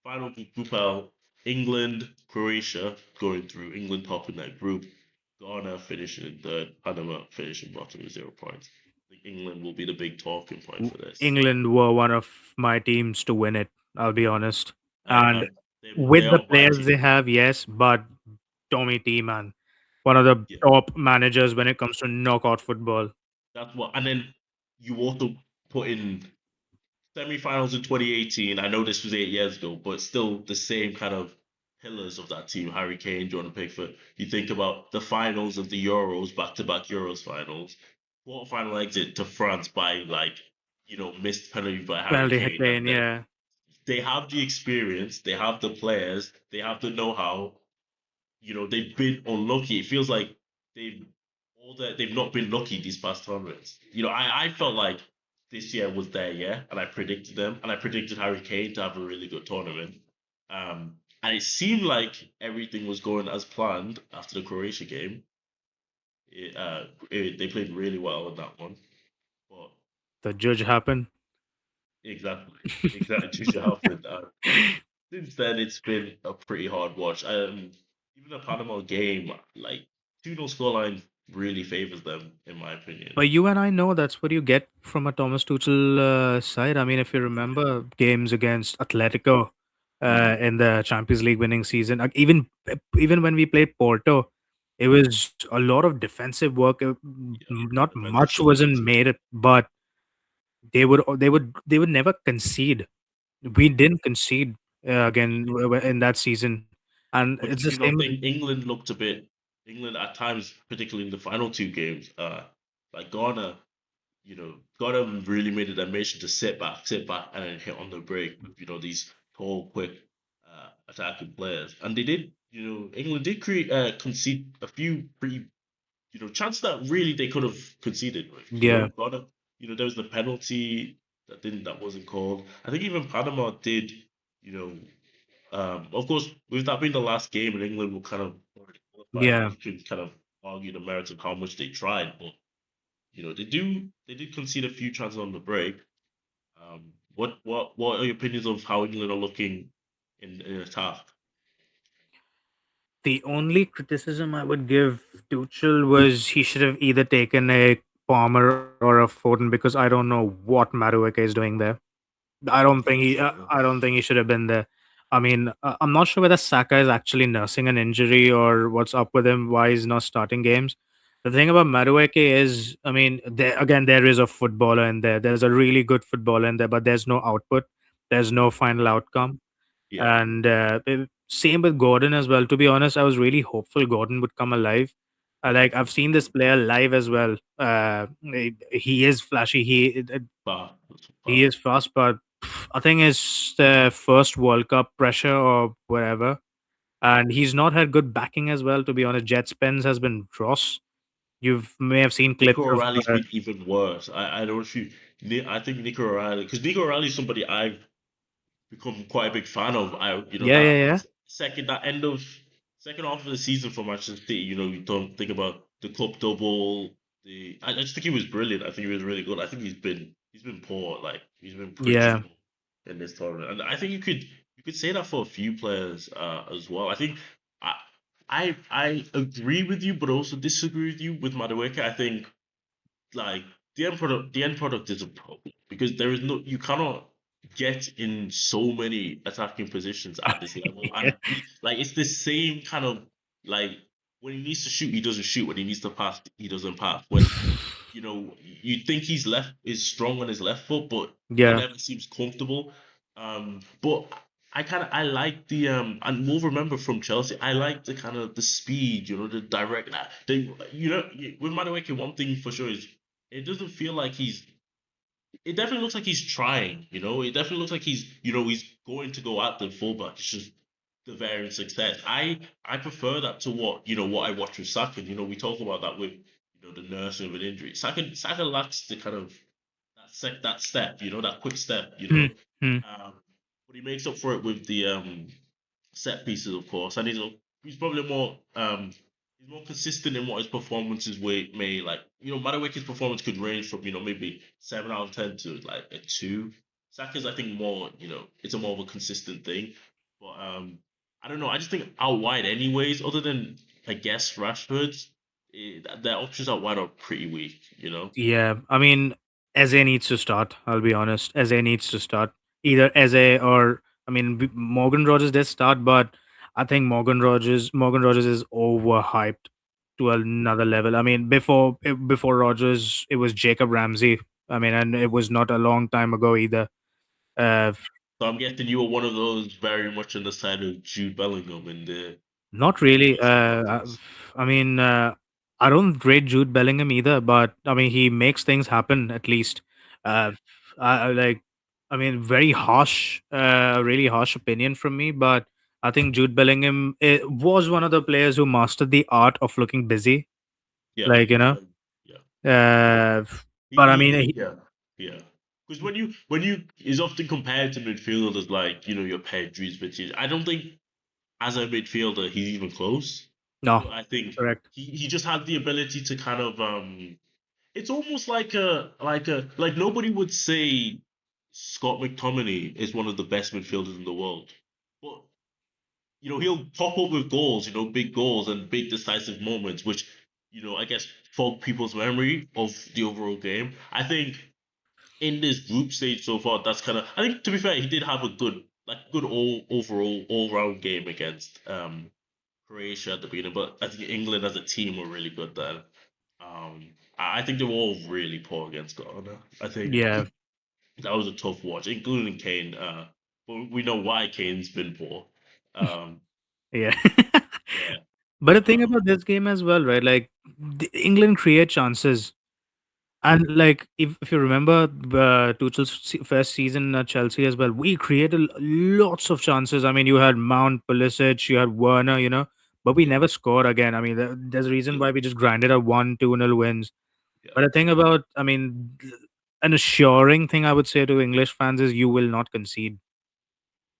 final group L. England, Croatia going through. England top in that group. Ghana finishing in third. Panama finishing bottom with 0 points. I think England will be the big talking point for this. England were one of my teams to win it. I'll be honest. And They with the are my players team. they have, yes, but Tommy T, man, one of the Yeah, top managers when it comes to knockout football. that's what. And then you also put in semi-finals in 2018. I know this was 8 years ago, but still the same kind of pillars of that team. Harry Kane, Jordan Pickford. You think about the finals of the Euros, back-to-back Euros finals, quarterfinal exit to France by missed penalty by Harry Penalty hit Kane, Kane, and then yeah. they have the experience, they have the players, they have the know-how. They've been unlucky. It feels like they've they've not been lucky these past tournaments. I felt like this year was their year, and I predicted them, and I predicted Harry Kane to have a really good tournament. And it seemed like everything was going as planned after the Croatia game. They played really well in that one, but The judge happened. exactly, exactly, Tuchel happened. Since then, it's been a pretty hard watch. Even the Panama game, like 2-0 scoreline really favors them, in my opinion. But you and I know that's what you get from a Thomas Tuchel side. I mean, if you remember games against Atletico in the Champions League winning season, like even when we played Porto, it was a lot of defensive work. Yeah, Not defensive much wasn't solidity. made, but they would never concede. We didn't concede again in that season, and But it's do the you not same with think England looked a bit? England at times, particularly in the final two games, like Ghana, Ghana really made it a mission to sit back, and then hit on the break with these tall, quick, attacking players, and they did. England did concede a few pretty chances that really they could have conceded with. yeah, Ghana, there was the penalty that wasn't called. I think even Panama did. You know, of course, with that being the last game, and England will kind of already qualified, yeah. you can kind of argue the merits of how much they tried, but they did concede a few chances on the break. What are your opinions of how England are looking in attack? The only criticism I would give Tuchel was he should have either taken a Palmer or a Foden because I don't know what Madueke is doing there. I don't think he should have been there. I mean, I'm not sure whether Saka is actually nursing an injury or what's up with him. Why he's not starting games. The thing about Madueke is, I mean, there is a footballer in there. There's a really good footballer in there, but there's no output. There's no final outcome. Yeah, And same with Gordon as well. To be honest, I was really hopeful Gordon would come alive. I've seen this player live as well. He is flashy. He fast. is fast, but I think it's the first World Cup pressure or whatever. And he's not had good backing as well. To be honest, Jet Spence has been dross. You may have seen clips Nico of. O'Reilly's been even worse. I don't know if you. I think Nico O'Reilly, because Nico O'Reilly is somebody I've become quite a big fan of. Yeah, yeah, yeah, That end of second half of the season for Manchester City. You don't think about the cup double. I just think he was brilliant. I think he was really good. I think he's been poor. Like he's been pretty yeah. poor in this tournament, and I think you could say that for a few players as well. I think I I agree with you, but also disagree with you with Madueke. I think like the end product is a problem because there is no you cannot get in so many attacking positions at this level, and it's the same kind of like when he needs to shoot he doesn't shoot, when he needs to pass he doesn't pass, when you think he's left is strong on his left foot, but he Yeah. never seems comfortable. But I like the and we'll remember from Chelsea. I like the kind of the speed, the direct. With Madueke, one thing for sure is it doesn't feel like he's. It definitely looks like he's trying. It definitely looks like he's going to go at the fullback. It's just the varying success. I prefer that to what I watch with Saka. We talk about that with the nursing of an injury. Saka lacks the kind of that step. That quick step. Hmm, hmm. But he makes up for it with the set pieces, of course, and he's probably more consistent in what his performances may like. Madueke's performance could range from maybe 7 out of 10 to like a 2. Saka's I think more it's a more of a consistent thing, but I don't know. I just think out wide, anyways. Other than I guess Rashford's, their options out wide are pretty weak. Yeah, I mean, Eze needs to start. I'll be honest. Eze needs to start. Either Eze or I mean, Morgan Rogers did start, but I think Morgan Rogers is overhyped to another level. I mean, before Rogers, it was Jacob Ramsey. I mean, and it was not a long time ago either. Uh, So I'm guessing you were one of those very much on the side of Jude Bellingham in Not the really. recent matches. I mean, I don't rate Jude Bellingham either, but I mean, he makes things happen at least. Uh, I like, I mean, very harsh, really harsh opinion from me, but I think Jude Bellingham was one of the players who mastered the art of looking busy. Yeah, Like, yeah. uh, but I mean, Yeah, yeah. Because when you is often compared to midfielders like your Pedri's, Vinicius. I don't think as a midfielder he's even close. no, I think correct. he just had the ability to kind of It's almost like nobody would say Scott McTominay is one of the best midfielders in the world, he'll pop up with goals, big goals and big decisive moments, which, I guess fog people's memory of the overall game. I think in this group stage so far, that's kind of. I think to be fair, he did have a good overall all round game against Croatia at the beginning, but I think England as a team were really good then. I think they were all really poor against Ghana. I think Yeah, that was a tough watch, including Kane. But we know why Kane's been poor. Um, yeah. yeah, But the thing um, about this game as well, right? Like England create chances. And like, if you remember Tuchel's first season at Chelsea as well, we created lots of chances. I mean, you had Mount, Pulisic, you had Werner, but we yeah, never scored again. I mean, there's a reason yeah, why we just grinded a 1-2-0 wins. yeah. But the thing about, I mean, an assuring thing I would say to English fans is you will not concede.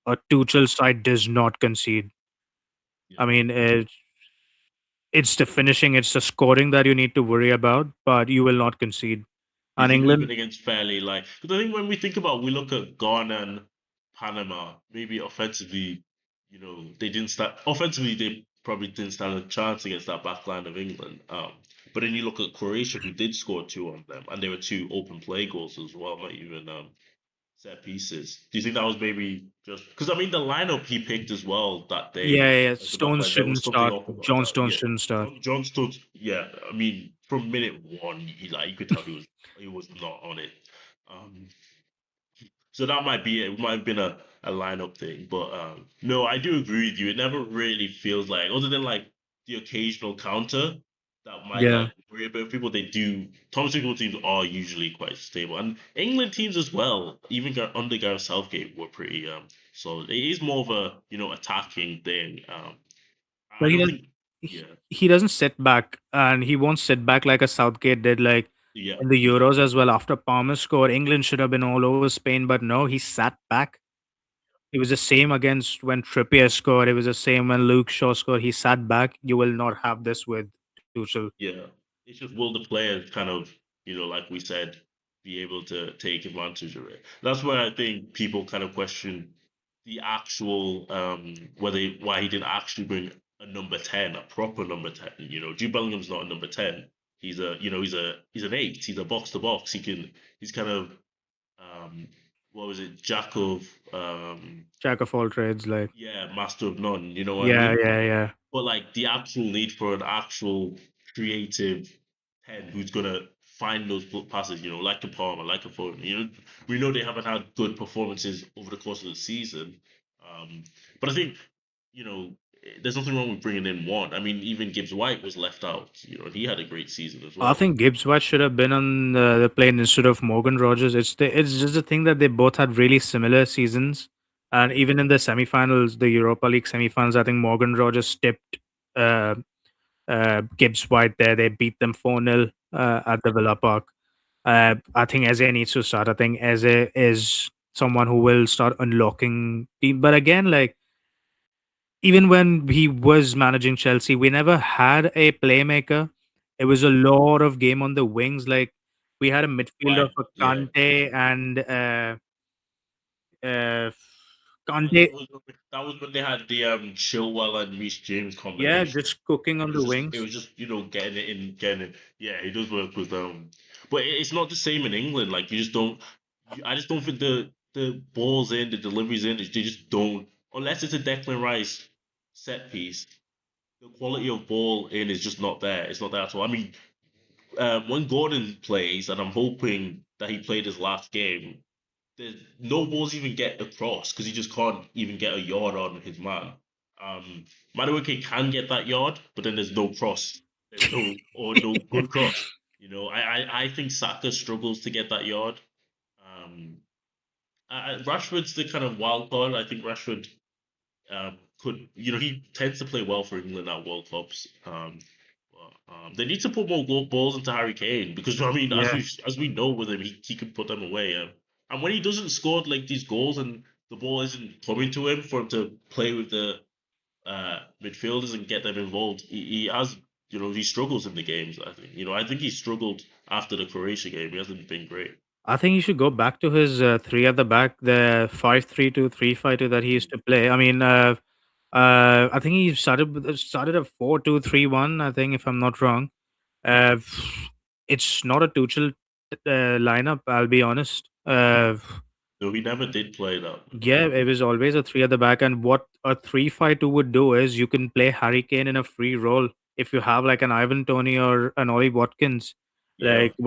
A Tuchel side does not concede. Yeah. I mean, it's the finishing, it's the scoring that you need to worry about, but you will not concede. Do you And think even England, against fairly like? Because I think when we think about, we look at Ghana and Panama. Maybe offensively, they didn't start. Offensively, they probably didn't stand a chance against that back line of England. But then you look at Croatia, who did score two on them, and they were two open play goals as well, not even set pieces. Do you think that was maybe just because I mean the lineup he picked as well that yeah, day yeah, yeah. as the back Stones line, there was shouldn't something start. off about John that. Stones Yeah, shouldn't start. John Stokes. Yeah, I mean from minute one, you could tell he was not on it. Um, so that might be it. It might have been a lineup thing, but no, I do agree with you. It never really feels like, other than like the occasional counter that might Yeah. like worry a bit of people. They do. Thomas Tuchel teams are usually quite stable, and England teams as well. Even under Gareth Southgate were pretty solid. It is more of a attacking thing. I But don't think. he, Yeah, he doesn't sit back, and he won't sit back like a Southgate did, like yeah, in the yeah, Euros as well. After Palmer scored, England should have been all over Spain, but no, he sat back. It was the same against when Trippier scored. It was the same when Luke Shaw scored. He sat back. You will not have this with Tuchel. yeah. It's just, will the players kind of, like we said, be able to take advantage of it? That's where I think people kind of question the actual whether why he didn't actually bring a number 10, a proper number 10. Jude Bellingham's not a number 10. He's an eight. He's a box to box. He's kind of um what was it, jack of Jack of all trades, like master of none. You know what I yeah, mean? yeah, yeah. But like the actual need for an actual creative 10 who's gonna find those passes, like a Palmer, like a Foden. We know they haven't had good performances over the course of the season. Um, but I think, you know, there's nothing wrong with bringing in one. I mean, even Gibbs White was left out, and he had a great season as I well. think Gibbs White should have been on the plane instead of Morgan Rogers. It's just the thing that they both had really similar seasons, and Yeah, even in the semifinals, the Europa League semifinals, I think Morgan Rogers tipped uh, Gibbs White there. They beat them 4-0 at the Villa Park. I think Eze needs to start. I think Eze is someone who will start unlocking team. But again, like even when he was managing Chelsea, we never had a playmaker. It was a lot of game on the wings. Like we had a midfield White, of a yeah. Kante and uh, That, Kante. that was that was when they had the Chilwell and Reece James Yeah, combination. just cooking And on it was the just it wings. was just getting it in, getting it. Yeah, he does work with but it's not the same in England. Like, you just don't. I just don't think the balls in, the deliveries in, they just don't, unless it's a Declan Rice set piece. The quality of ball in is just not there. It's not there at all. I mean, when Gordon plays, and I'm hoping that he played his last game, there's no balls even get across because he just can't even get a yard on his man. Um, Madueke can get that yard, but then there's no cross. There's no good cross. I think Saka struggles to get that yard. Um, Rashford's the kind of wild card. I think Rashford could, he tends to play well for England at World Cups. They need to put more balls into Harry Kane because, I mean, Yeah, as we know with him, he can put them away. And when he doesn't score like these goals and the ball isn't coming to him for him to play with the midfielders and get them involved, he has, he struggles in the games. I think he struggled after the Croatia game. He hasn't been great. I think he should go back to his three at the back, the 5-3-2, 3-5-2 that he used Mm. to play. I mean, I think he started a 4-2-3-1. I think if I'm not wrong. Uh, it's not a Tuchel lineup. I'll be honest. No, he never did play that. Yeah, it was always a three at the back. And what a 3-5-2 would do is you can play Harry Kane in a free role if you have like an Ivan Tony or an Ollie Watkins. Yeah, Like yeah,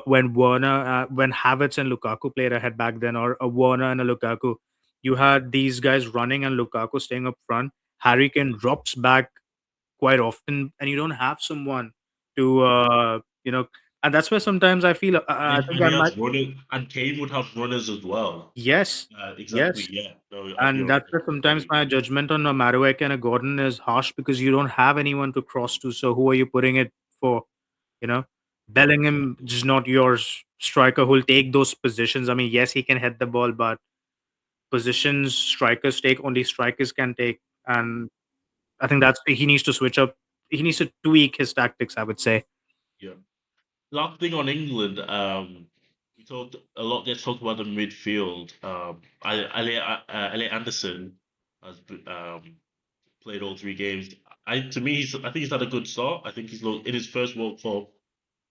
When Werner, when Havertz and Lukaku played ahead back then, or a Werner and a Lukaku, you had these guys running and Lukaku staying up front. Harry Kane drops back quite often, and you don't have someone to, and that's where sometimes I feel, I think and I he might. has runners, and Kane would have runners as well. Yes, Exactly. yes. Yeah. No, And you're that's right. where I sometimes agree. my judgment on a Madueke and a Gordon is harsh because you don't have anyone to cross to. So who are you putting it for? You know, Bellingham Exactly. is not your striker who'll take those positions. I mean, yes, he can head the ball, but positions strikers take only strikers can take. And I think that's he needs to switch up. He needs to tweak his tactics, I would say. Yeah. Last thing on England, we talked a lot. Gets talked about the midfield. Elliot Anderson has played all three games. I think he's had a good start. I think he's in his first World Cup.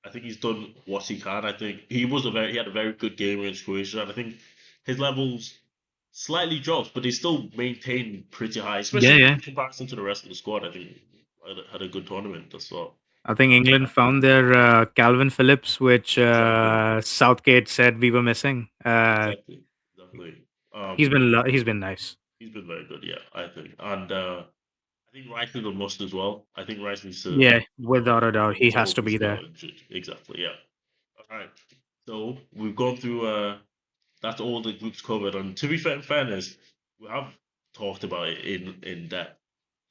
I think he's done what he can. I think he had a very good game against Croatia, and I think his levels slightly drops, but he's still maintained pretty high, Yeah, especially yeah. in comparison to the rest of the squad. I think had a good tournament. That's all. I think England found their Calvin Phillips, which Exactly, Southgate said we were missing. exactly, exactly. Um, He's been nice. he's been very good, yeah, I think, and I think Rice is a must as well. I think Rice needs to Yeah, without a doubt, he to has hope to he's be not there. injured. Exactly, yeah. All right. So we've gone through. That's all the groups covered. And to be fair, in fairness, we have talked about it in depth.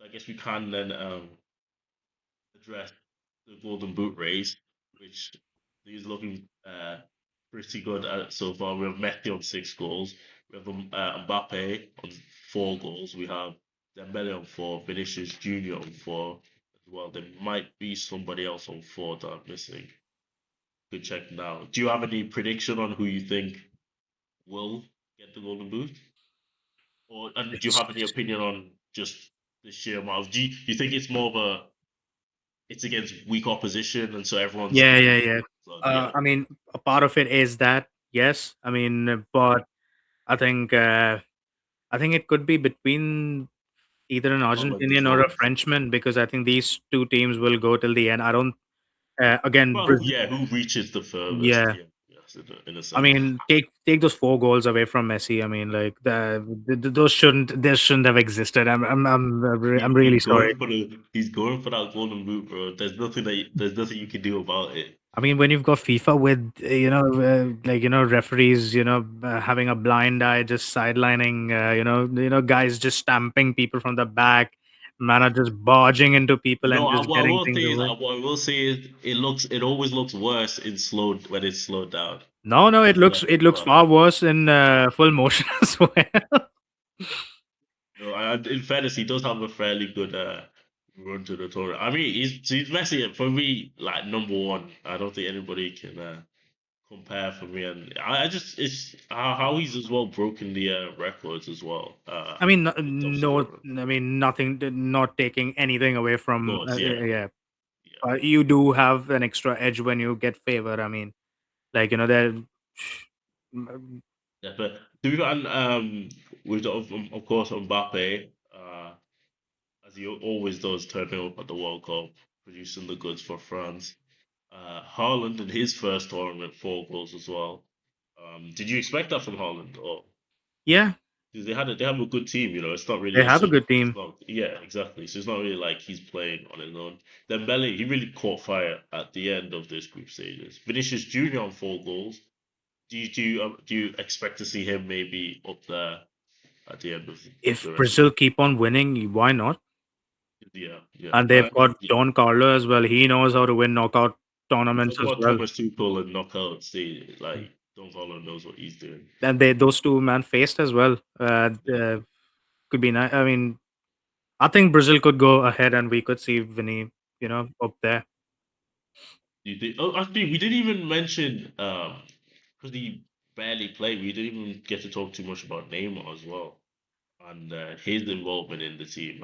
I guess we can then address the Golden Boot race, which is looking pretty good so far. We have Messi on 6 goals. We have Mbappe on 4 goals. We have Dembele on 4. Vinicius Junior on 4 as well. There might be somebody else on 4 that I'm missing. Good check now. Do you have any prediction on who you think will get the Golden Boot? Or and do you It's- have any opinion on just the sheer amount of you think it's more of a it's against weak opposition and so everyone's Yeah, yeah, yeah. so, yeah. I mean, a part of it is that yes. I mean, but I think uh, I think it could be between either an Holland as Argentinian or a well. Frenchman because I think these two teams will go till the end. I don't. Again, Well, Brazil. who reaches the furthest? Yeah, Yeah, yes, in a I sense. mean, take those 4 goals away from Messi. I mean, like those shouldn't have existed. I'm really sorry. He's going for that golden boot, bro. There's nothing you can do about it. I mean, when you've got FIFA with referees, having a blind eye, just sidelining, guys just stamping people from the back, man are just barging into people and just What I getting will things say is away. what I will say is it always looks worse in slowed when it's slowed down. No, no, But it looks far worse in full motion as well. and in fairness, he does have a fairly good run to the tournament. I mean, he's Messi for me like number one. I don't think anybody can compare for me, and I just it's how he's as well broken the records as well. I mean, The top scorer. I mean, nothing, not taking anything away Of from, course, yeah, yeah. yeah. You do have an extra edge when you get favor. I mean, like there. Yeah, but to be fair, and with of course Mbappe, as he always does, turning up at the World Cup, producing the goods for France. Haaland in his first tournament, 4 goals as well. Did you expect that from Haaland, or Yeah, because they have a good team? It's not they really have a good it's team. not yeah exactly. So it's not really like he's playing on his own. Dembele, he really caught fire at the end of this group stages. Vinicius Junior on 4 goals. Do you expect to see him maybe up there at the end of If the rest of Brazil keep on winning, why not? yeah, yeah. And they've got Don Carlo as well. He knows how to win knockout tournaments Talk as about well. Thomas Tuchel and knockouts. Like Don Carlo knows what he's doing. And those two man faced as well. Yeah. Could be nice. I mean, I think Brazil could go ahead and we could see Vinny, up there. You think? Oh, actually, we didn't even mention because he barely played. We didn't even get to talk too much about Neymar as well. and his involvement in the team.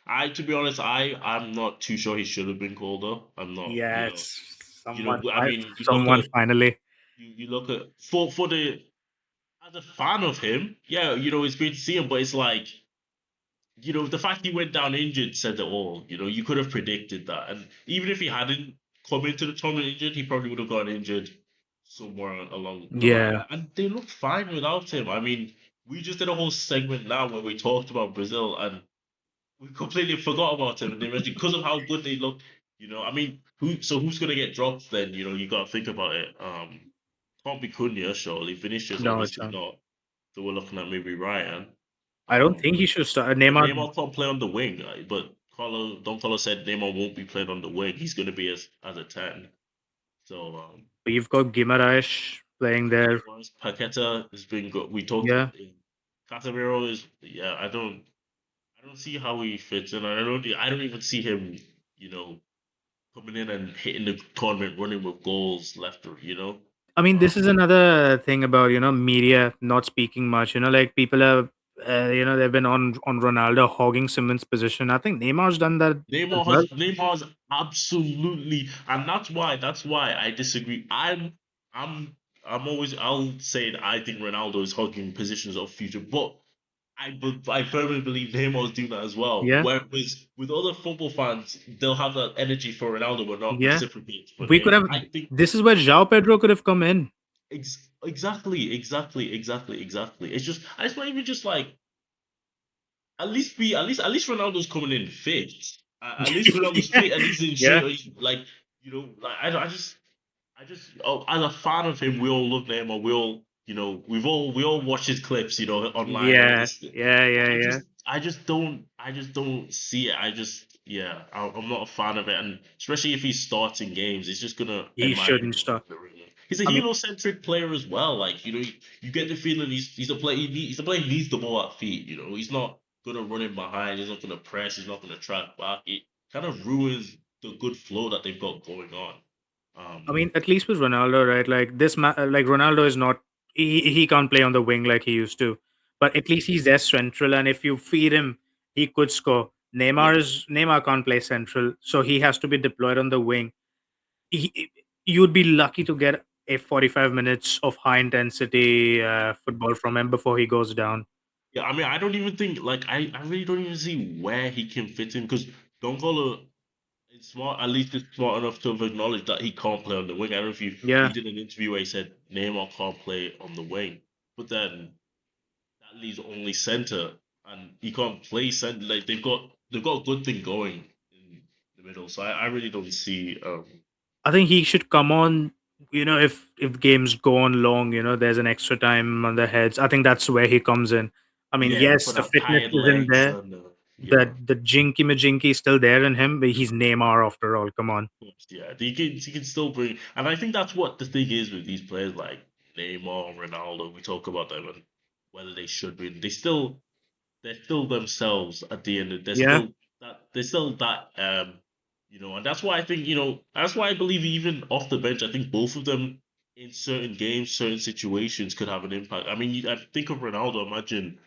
And to be honest, I'm not too sure he should have been called up. I'm not, Yes, I mean, someone finally. you look at for the as a fan of him, yeah, it's great to see him, but it's like the fact he went down injured said it all. You could have predicted that. And even if he hadn't come into the tournament injured, he probably would have gotten injured somewhere along the line. Yeah, And they look fine without him. I mean, we just did a whole segment now where we talked about Brazil and we completely forgot about him. And they mentioned because of how good they look. I mean, who's gonna get dropped then? You got to think about it. Can't be Cunha, surely. Vinicius, no, it's obviously not. So we're looking at maybe Ryan. I don't think But he should start. but Neymar, Neymar can't play on the wing. But Don Carlos said Neymar won't be playing on the wing. He's going to be as a 10. So you've got Guimaraes playing yeah, there. Guimaraes, Paqueta has been good. We talked. Yeah, Casemiro is I don't see how he fits in. I don't even see him. You know, coming in and hitting the tournament, running with goals left. I mean, Um, this is another thing about media not speaking much. Like people are, they've been on Ronaldo hogging Simmons' position. I think Neymar's done that as well. Neymar's absolutely, and that's why I disagree. I'm I'll say that I think Ronaldo is hogging positions of future, but I firmly believe Neymar's doing that as well. Yeah, Whereas with other football fans, they'll have that energy for Ronaldo, but not yeah. reciprocate for We could Neymar. have. I think This is where João Pedro could have come in. exactly. It's not even just like at least Ronaldo's coming in fit. At least Ronaldo's fit and he's in Yeah, shape. Like like as a fan of him, we all love Neymar. We all we all watch his clips, online. And yeah, yeah, yeah, I yeah. just I just don't see it. I'm not a fan of it, and especially if he's starting games, it's just gonna, in He my shouldn't opinion, start. the ring. He's a I mean, hero-centric player as well. Like you get the feeling he's a player. He's a player who needs the ball at feet. He's not gonna run in behind. He's not gonna press. He's not gonna track back. It kind of ruins the good flow that they've got going on. Um, at least with Ronaldo, right? Like like Ronaldo is not. He can't play on the wing like he used to, but at least he's there central. And if you feed him, he could score. yeah, Neymar can't play central, so he has to be deployed on the wing. You'd be lucky to get a 45 minutes of high intensity football from him before he goes down. yeah. I mean, I don't even think like I really don't even see where he can fit in because Dongola is smart. At least it's smart enough to have acknowledged that he can't play on the wing. I don't know if he Yeah, did an interview where he said Neymar can't play on the wing, but then that leaves only center, and he can't play center. Like they've got a good thing going in the middle, so I really don't see. I think he should come on. If games go on long, there's an extra time on the heads. I think that's where he comes in. I mean, Yeah, yes, for the that fitness tired isn't legs there. and The jinky majinky is still there in him, but he's Neymar after all. Come on. course, yeah. He can still bring, and I think that's what the thing is with these players like Neymar, Ronaldo. We talk about them and whether they should win. They're still themselves at the end. They're Yeah. still that. They're still that. And that's why I think that's why I believe even off the bench, I think both of them in certain games, certain situations could have an impact. I mean, I think of Ronaldo. Imagine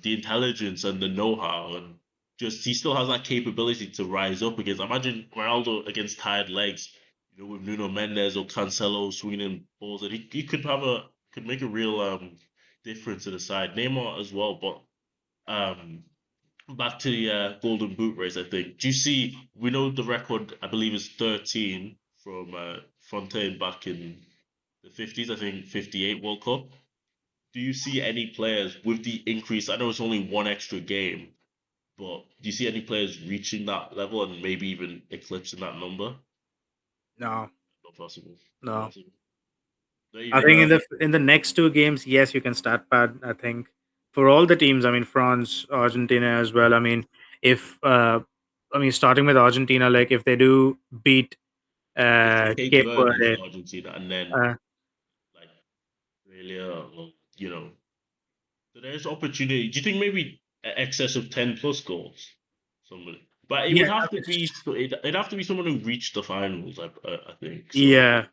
the intelligence and the know-how, and just he still has that capability to rise up against. Imagine Ronaldo against tired legs. With Nuno Mendes or Cancelo swinging balls, and he could make a real difference to the side. Neymar as well, but um, back to the Golden Boot race, I think. Do you see? We know the record, I believe, is 13 from Fontaine back in the 50s. I think 58 World Cup. Do you see any players with the increase? I know it's only one extra game, but do you see any players reaching that level and maybe even eclipsing that number? No, Not possible. Not no. possible. Not I even think in the next two games, yes, you can start pad. I think for all the teams. I mean, France, Argentina as well. I mean, if starting with Argentina, like if they do beat if Cape Cape Verde lose Verde, to Argentina and then uh, like Australia, or, so there's opportunity. Do you think maybe excess of 10 plus goals? Somebody, but it yeah, would have to be it'd have to be someone who reached the finals. I think so. yeah.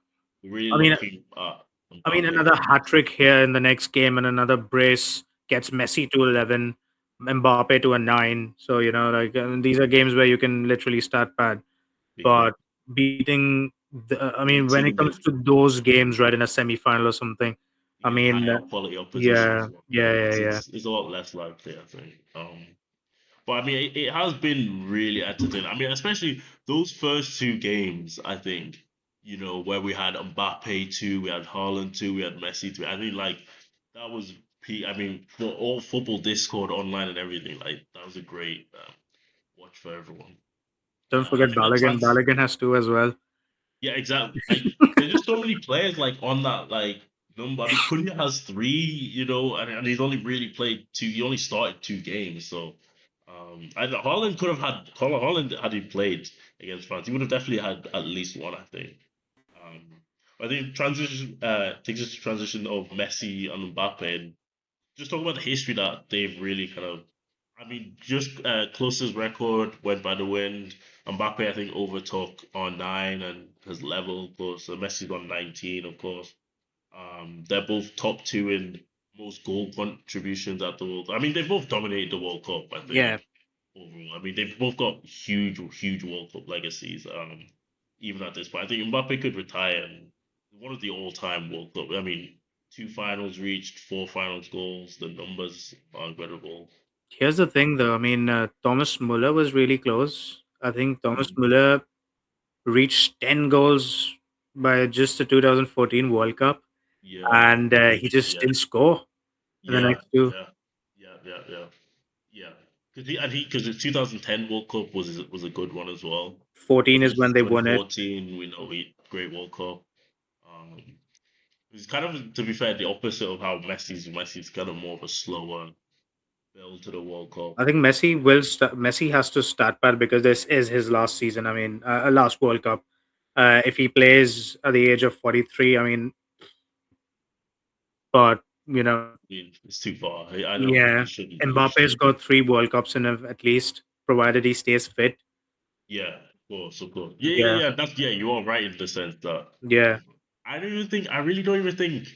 We're really I mean, looking at I mean, Mbappe. another hat trick here in the next game and another brace gets Messi to 11. Mbappe to a 9. So, like these are games where you can literally start bad. Yeah, But beating I mean, when it beating comes to those games, right, in a semi-final or something, I against mean, higher quality opposition yeah, as well. yeah, yeah, yeah. It's a lot less likely, I think. But I mean, it has been really entertaining. I mean, especially those first two games. I think where we had Mbappe two, we had Haaland two, we had Messi two. I mean, like that was peak. I mean, for all football Discord online and everything, like that was a great watch for everyone. Don't I forget think that Balogun. Balogun has two as well. yeah, exactly. There's just so many players like on that like number. I mean, Cunha has three, and he's only really played two. He only started two games, so Holland could have had Holland had he played against France, he would have definitely had at least one, I think. Um, I think transition takes us to transition of Messi and Mbappe, and just talk about the history that they've really kind of. I mean, just closest record went by the wind. Mbappe, I think, overtook on 9 and has leveled close. So Messi's on 19, of course. They're both top two in most goal contributions at the World Cup. I mean, they've both dominated the World Cup, I Yeah. think, overall. I mean, they've both got huge, huge World Cup legacies, even at this point. I think Mbappe could retire and one of the all-time World Cup. I mean, two finals reached, four finals goals. The numbers are incredible. Here's the thing, though. I mean, Thomas Muller was really close. I think Thomas Mm, Muller reached 10 goals by just the 2014 World Cup, yeah, and I he think just yeah, didn't score in the yeah, next two. yeah, yeah. Because the 2010 World Cup was a good one as well. 14 is when they won it. 2014, we know we great World Cup. Um, it's kind of, to be fair, the opposite of how Messi's kind of more of a slower build to the World Cup. I think Messi has to start bad because this is his last season. I mean, last World Cup. If he plays at the age of 43, I mean, but I mean, it's too far. I don't think yeah, he shouldn't. He Mbappe's should. got 3 World Cups in him at least, provided he stays fit. Yeah, of course, of course. Yeah, yeah, Yeah, yeah. That's yeah. You are right in the sense that yeah. I don't even think. I really don't even think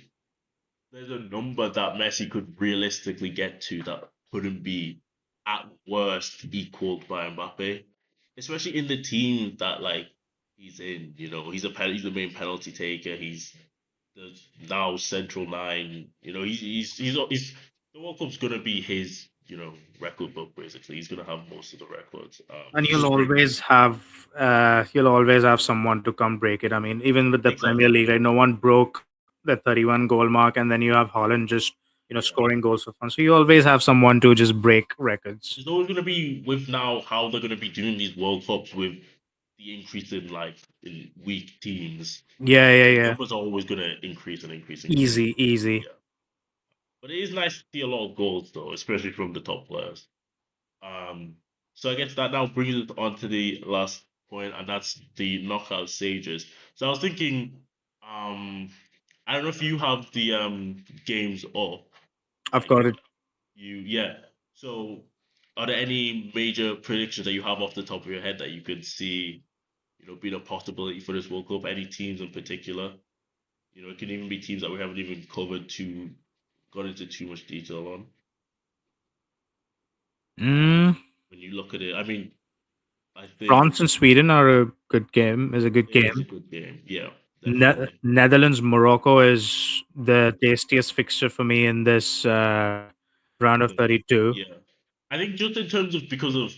there's a number that Messi could realistically get to that couldn't be at worst equaled by Mbappe, especially in the team that like he's in. He's the main penalty taker. He's the now central nine. He's the World Cup's gonna be his record book basically. He's gonna have most of the records. And He's just great. you'll always have someone to come break it. I mean, even with the Premier Exactly. League, right? No one broke the 31 goal mark, and then you have Holland just Yeah. scoring goals for fun. So you always have someone to just break records. There's always gonna be with now how they're gonna be doing these World Cups with the increase in like in weak teams. Yeah, yeah, The yeah. numbers are always gonna increase and increase and increase. Easy, easy. Yeah. But it is nice to see a lot of goals though, especially from the top players. Um, so I guess that now brings us on to the last point, and that's the knockout stages. So I was thinking, I don't know if you have the games up, I've like got it. yeah. So are there any major predictions that you have off the top of your head that you could see, being a possibility for this World Cup? Any teams in particular? It can even be teams that we haven't even got into too much detail on. Mm, When you look at it, I mean, I think France and Sweden are a good game. Is a good it is a game. good game. Yeah, definitely. Netherlands Morocco is the tastiest fixture for me in this round of Because 32. yeah, I think just in terms of because of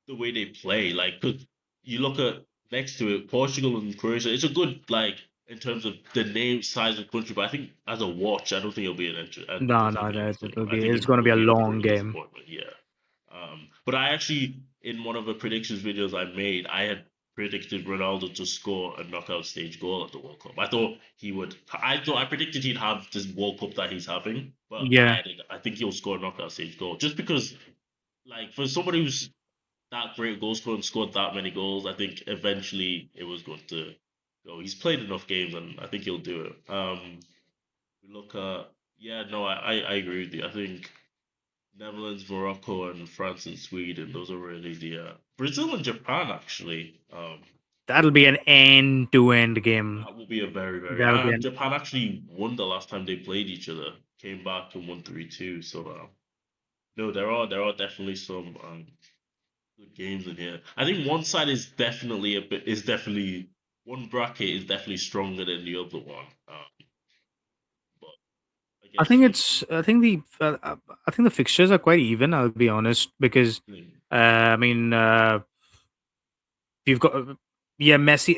the way they play, like, cause you look at next to it, Portugal and Croatia. It's a good like in terms of the name, size of country, but I think as a watch, I don't think it'll be I No, don't no, think no, interesting. I think it's going to be it'll a be a long pretty game. disappointment. Yeah. But I actually in one of the predictions videos I made, I had predicted Ronaldo to score a knockout stage goal at the World Cup. I thought he would. I predicted he'd have this World Cup that he's having, but Yeah, I think he'll score a knockout stage goal just because like for somebody who's that great goal scorer and scored that many goals, I think eventually it was going to go. He's played enough games, and I think he'll do it. We look at yeah, no, I agree with you. I think Netherlands, Morocco, and France and Sweden. Those are really the Brazil and Japan actually. that'll be an end-to-end game. That will be a very very. That'll be an Japan actually won the last time they played each other. Came back and won 3-2. So No, there are definitely some good games in here. I think one side is definitely one bracket is definitely stronger than the other one. But I I guess think it's. I think the fixtures are quite even. I'll be honest because, I mean, you've got yeah, Messi,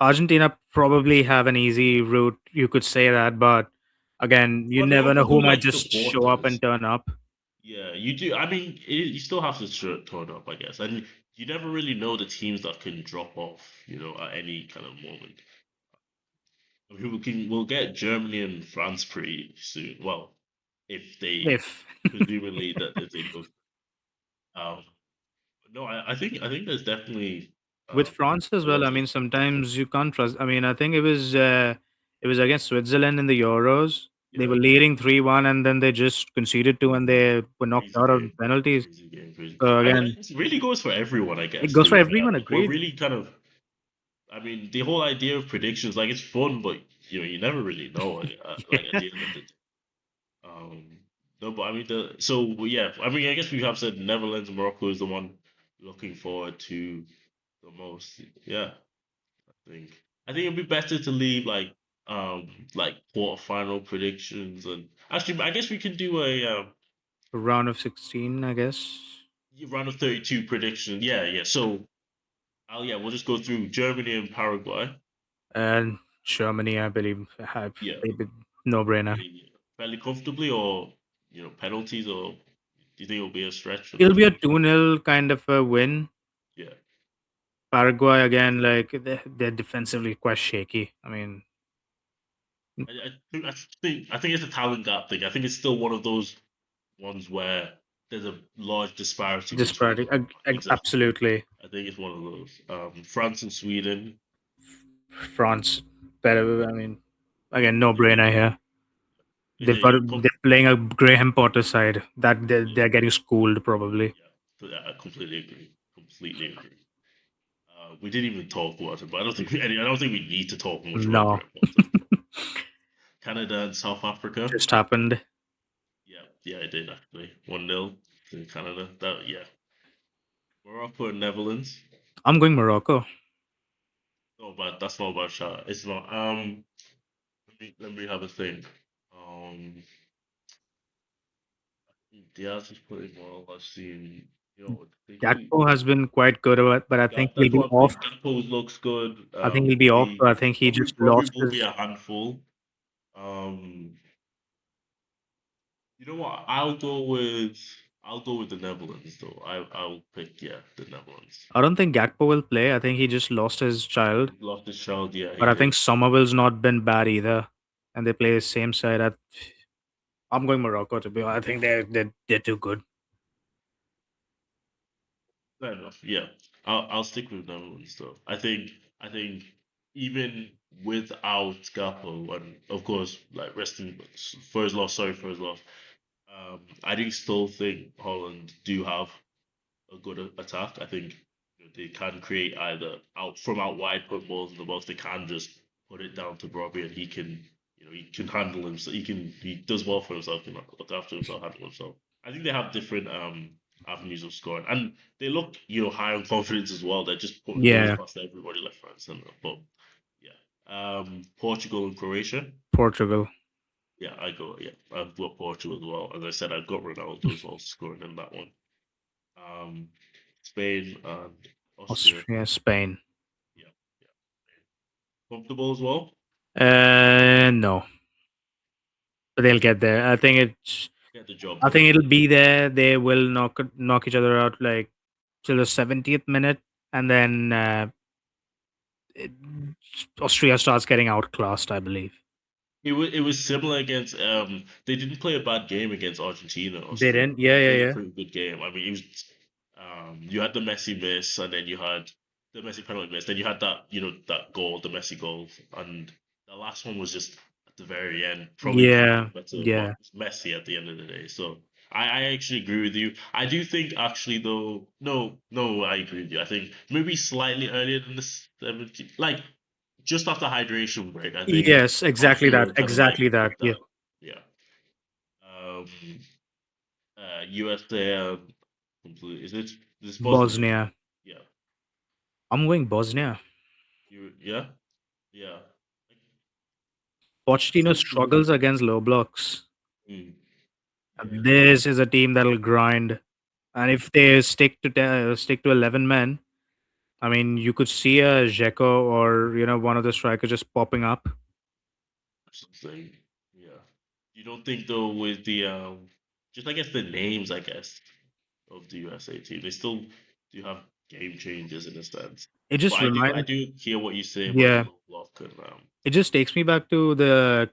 Argentina probably have an easy route. You could say that, but again, you well, they never know also who hold might like just show up supporters. and turn up. Yeah, you do. I mean, you still have to turn up, I guess, and you never really know the teams that can drop off, at any kind of moment. I mean, we'll get Germany and France pretty soon. Well, if they If presumably that if they go. Um, no, I think there's definitely with France as a well, lot I of mean, support. sometimes you can't trust. I mean, I think it was against Switzerland in the Euros. They Yeah, were leading 3-1, and then they just conceded two, and they were knocked crazy out of game, penalties. crazy game, crazy. So I again, it really goes for everyone, I it guess. goes To for be fair, everyone. we're Agreed. really kind of. I mean, the whole idea of predictions, like it's fun, but you never really know. Like at Yeah. the end of the um, no, but I mean yeah. I mean, I guess we have said Netherlands and Morocco is the one looking forward to the most. Yeah, think. I think it'd be better to leave like quarterfinal predictions and actually I guess we can do a Round of 16, I guess. round of 32 prediction. Yeah, yeah. So we'll just go through Germany and Paraguay. And Germany, I believe, have Yeah, a bit no brainer. fairly comfortably or penalties or do you think it'll be a stretch of a It'll be a penalty? 2-0 kind of a win. Yeah. Paraguay, again, like they're defensively quite shaky. I mean, I think it's a talent gap thing. I think it's still one of those ones where there's a large disparity between disparity. them. Exactly. Absolutely. I think it's one of those. France and Sweden. France, better. I mean, again, no Yeah, brainer here. yeah, They're playing a Graham Potter side that yeah, they're getting schooled probably. yeah. I completely agree. Completely agree. We didn't even talk about it, but I don't think we need to talk much about No, Graham Potter. Canada and South Africa. just happened. Yeah, yeah, I did actually. 1-0 to Canada. Morocco and Netherlands. I'm going Morocco. No, but that's not about shot. It's not. Let me have a think. Um, Diaz is putting well. I've seen. They do. Gakpo has been quite good about, but I think he'll That's be what I off. think. Gakpo looks good. I think he'll be off. But I think he Probably just probably lost will be his. a handful. Um, you know what? I'll go with the Netherlands though. I'll pick the Netherlands. I don't think Gakpo will play. I think he just lost his child. He lost his child. Yeah, he But I think did. Somerville's not been bad either, and they play the same side. I'm going Morocco to be. I think they're too good. Fair enough. Yeah, I'll stick with Netherlands though. I think even without Gakpo and of course like resting for his loss. Sorry for his loss. I do still think Holland do have a good attack. I think they can create either out wide, put balls in the box. They can just put it down to Robbie, and he can handle himself. He does well for himself. Can look after himself, handle himself. I think they have different avenues of scoring, and they look high on confidence as well. They're just putting balls Yeah, past everybody left, right, and center. But yeah, Portugal and Croatia. Portugal, Yeah, I've got Portugal as well. As I said, I've got Ronaldo as well scoring in that one. Um, Spain and Austria. Austria, Spain. Yeah, yeah. Comfortable as well. No, but they'll get there. Get the job I done. think it'll be there. They will knock each other out like till the 70th minute, and then it, Austria starts getting outclassed. I believe It was similar against they didn't play a bad game against Argentina, they Austria. didn't. They Yeah, played a yeah, pretty good game. I mean, it was you had the Messi miss and then you had the Messi penalty miss, then you had that goal, the Messi goal, and the last one was just at the very end. Probably could have yeah, been better, but yeah, it's Messi at the end of the day. So I actually agree with you. I do think actually though no, I agree with you. I think maybe slightly earlier than the 70, like just after hydration break, I think yes, exactly that, Austria kind of like exactly that. took Yeah, that. Yeah. Um, USA. Completely. Is it this Bosnia? Bosnia. Yeah. I'm going Bosnia. Yeah. Yeah. I Pochettino still think. struggles against low blocks. Mm, yeah. And this is a team that'll grind. And if they stick to 11 men, I mean, you could see a Dzeko or one of the strikers just popping up. Something. Yeah. You don't think though with the just I guess the names I guess of the USA team they still do have game changers in a sense. It But just I reminds, do hear what you say about the yeah, low block and it just takes me back to the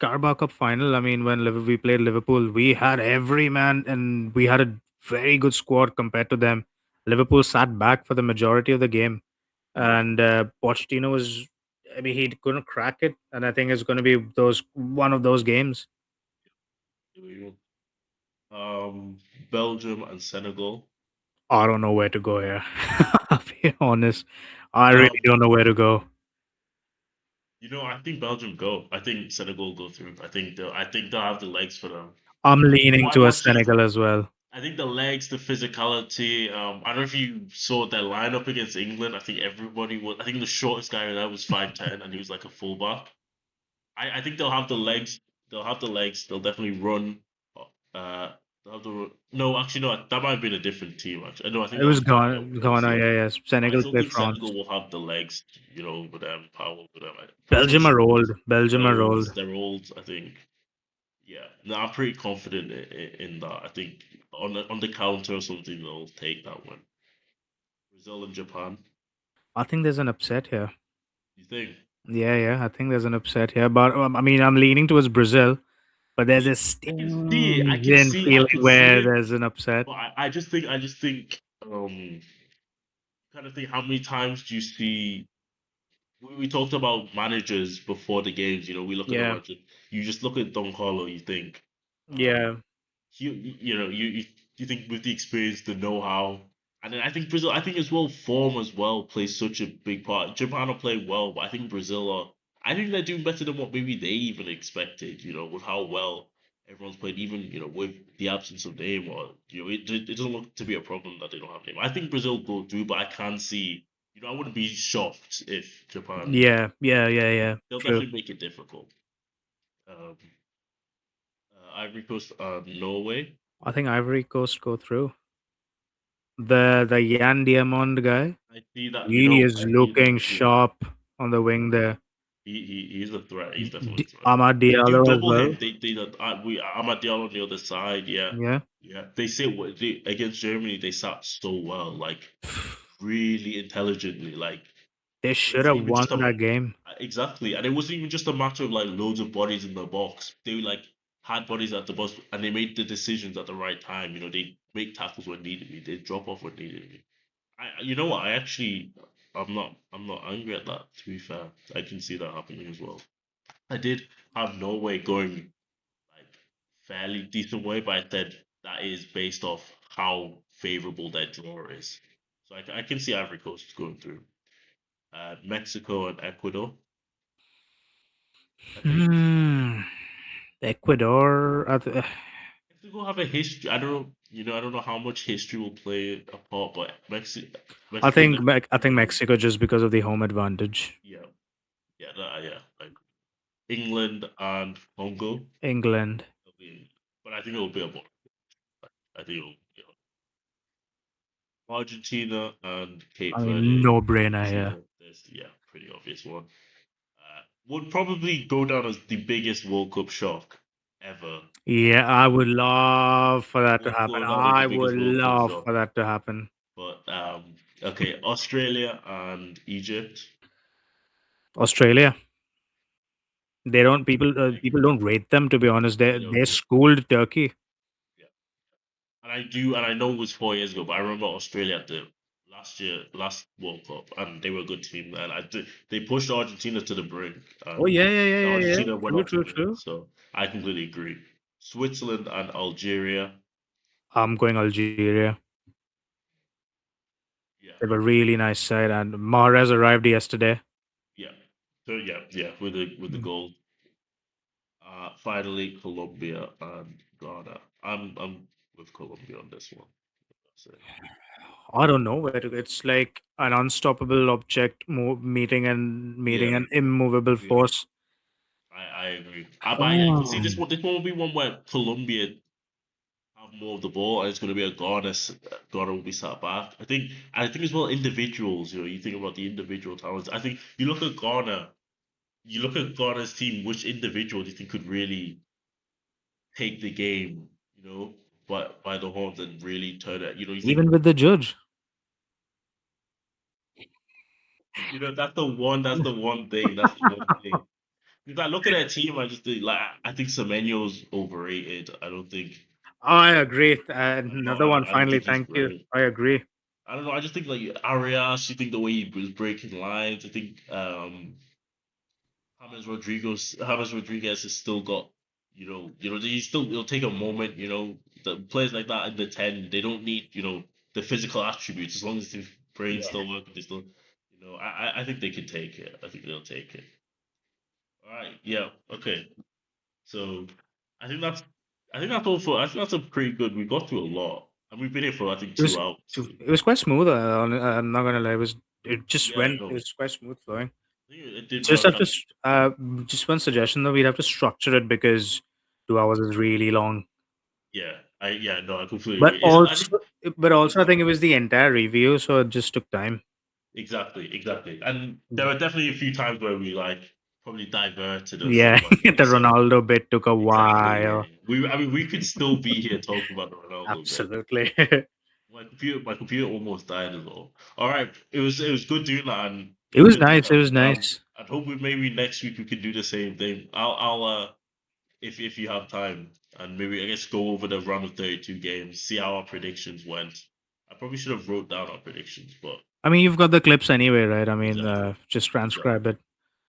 Carabao Cup final. I mean, when we played Liverpool, we had every man and we had a very good squad compared to them. Liverpool sat back for the majority of the game, mm, and Pochettino was. I mean, he couldn't crack it, and I think it's going to be those one of those games. you know, Belgium and Senegal. I don't know where to go here. I'll be honest. I really Um, don't know where to go. I think Belgium go. I think Senegal go through. I think they'll have the legs for them. I'm leaning What I'm towards actually Senegal as well. I think the legs, the physicality. I don't know if you saw their lineup against England. I think everybody was. I think the shortest guy there was 5'10", and he was like a fullback. I think they'll have the legs. They'll have the legs. They'll definitely run. Uh, they'll have the no. Actually, no. That might have been a different team. Actually, no. I think It that was was Ghana or Ghana, France. yeah, yes. But I Senegal still played think France. Senegal will have the legs. Over them, power over them. France are Belgium are short. old. Belgium They're are old. old. They're old. I think. Yeah, no, I'm pretty confident in that. I think on the counter or something they'll take that one. Brazil and Japan. I think there's an upset here. You think? Yeah, yeah, I think there's an upset here. But I mean, I'm leaning towards Brazil, but there's Yeah, a I can see it. stinging I feeling can see where it. there's an upset. But I just think, kind of think how many times do you see? We talked about managers before the games. We look at the Yeah, manager. You just look at Don Carlo. You think, um, yeah, you think with the experience, the know-how, and then I think Brazil. I think as well form as well plays such a big part. Japan will play well, but I think Brazil are. I think they're doing better than what maybe they even expected. With how well everyone's played, even with the absence of Neymar. It doesn't look to be a problem that they don't have Neymar. I think Brazil go through, but I can see. I wouldn't be shocked if Japan. yeah, yeah, yeah, yeah. They'll True. definitely make it difficult. Um, Ivory Coast, Norway. I think Ivory Coast go through. The Yan Diamond guy, I see that. he is I see that. looking Yeah, sharp on the wing there. he's a threat. He's definitely a threat. Amad They do Diallo as double well. him. We Ahmad Diallo on the other side. Yeah, Yeah. yeah. They say against Germany they sat so well, like really intelligently. Like They it should wasn't have even won just a that game. exactly, and it wasn't even just a matter of like loads of bodies in the box. They like had bodies at the box, and they made the decisions at the right time. They make tackles when needed. They drop off when needed. You know what? I'm not angry at that. To be fair, I can see that happening as well. I did have Norway going like fairly decent way, but I said that is based off how favorable their draw is. So I can see Ivory Coast going through. Mexico and Ecuador, I think. Hmm. Ecuador. Mexico have a history. I don't know. I don't know how much history will play a part, but Mexico I think definitely. Mexico just because of the home advantage. Yeah, yeah. Like England and Congo. England. But I think it'll be a ball. I think it'll be Argentina and Cape I mean, Verde. no I brainer see here. that there's pretty obvious one. Would probably go down as the biggest World Cup shock ever. Yeah, I would love for that to Would happen. go down as the I would biggest World Cup love shock. for that to happen. But okay, Australia and Egypt. Australia. They don't I people agree. don't rate them to be honest. They don't They rate. schooled Turkey. Yeah. And I know it was 4 years ago, but I remember Australia at the last World Cup, and they were a good team. And they pushed Argentina to the brink, Oh and yeah, yeah, yeah, yeah, yeah. Argentina went True, on to true, win. true. So I completely agree. Switzerland and Algeria, I'm going Algeria. yeah, They have a really nice side, and Mahrez arrived yesterday. yeah. So yeah, with the Mm. goal. Finally, Colombia and Ghana. I'm with Colombia on this one. So, I don't know where to. It's like an unstoppable object meeting yeah, an immovable yeah, force. I agree. But I can see Oh. this one will be one where Colombia have more of the ball, and it's going to be a Ghana will be sat back. I think as well individuals. You know, you think about the individual talents. I think you look at Ghana's team. Which individual do you think could really take the game? You know, by the horns and really turn it. You know, you think Even with the judge. that's the one. That's the one thing. That's the one thing. Because I look at that team, I just think like I think Semenyo's overrated. I agree. Another one, I don't finally. think he's Thank you. great. I agree. I don't know. I just think like Arias. You think the way he was breaking lines. I think James Rodriguez has still got he's still it'll take a moment. You know, the players like that in the 10, they don't need the physical attributes as long as the brain Yeah. still working. They still I think they can take it. I think they'll take it. All right. Yeah. Okay. So I think that's all for. I think that's a pretty good. We got through a lot, and we've been here for I think It was 2 hours. So, it was quite smooth. I'm not gonna lie. It just yeah, went. It no, was quite smooth flowing. I think it did Just run. have to just one suggestion though. We'd have to structure it because 2 hours is really long. No, I completely But agree. I think also, it's I think it was the entire review, so it just took time. exactly, and there were definitely a few times where we like probably diverted a little Yeah, bit the more. So Ronaldo bit took a exactly, while. yeah. I mean, we could still be here talking about the Ronaldo bit. Absolutely. My computer almost died as well. All right, it was good doing that, and It it's was good to nice. It catch was up. nice. I hope maybe next week we could do the same thing. I'll if you have time, and maybe I guess go over the round of 32 games, see how our predictions went. I probably should have wrote down our predictions, but I mean, you've got the clips anyway, right? I mean, exactly, just exactly. transcribe it.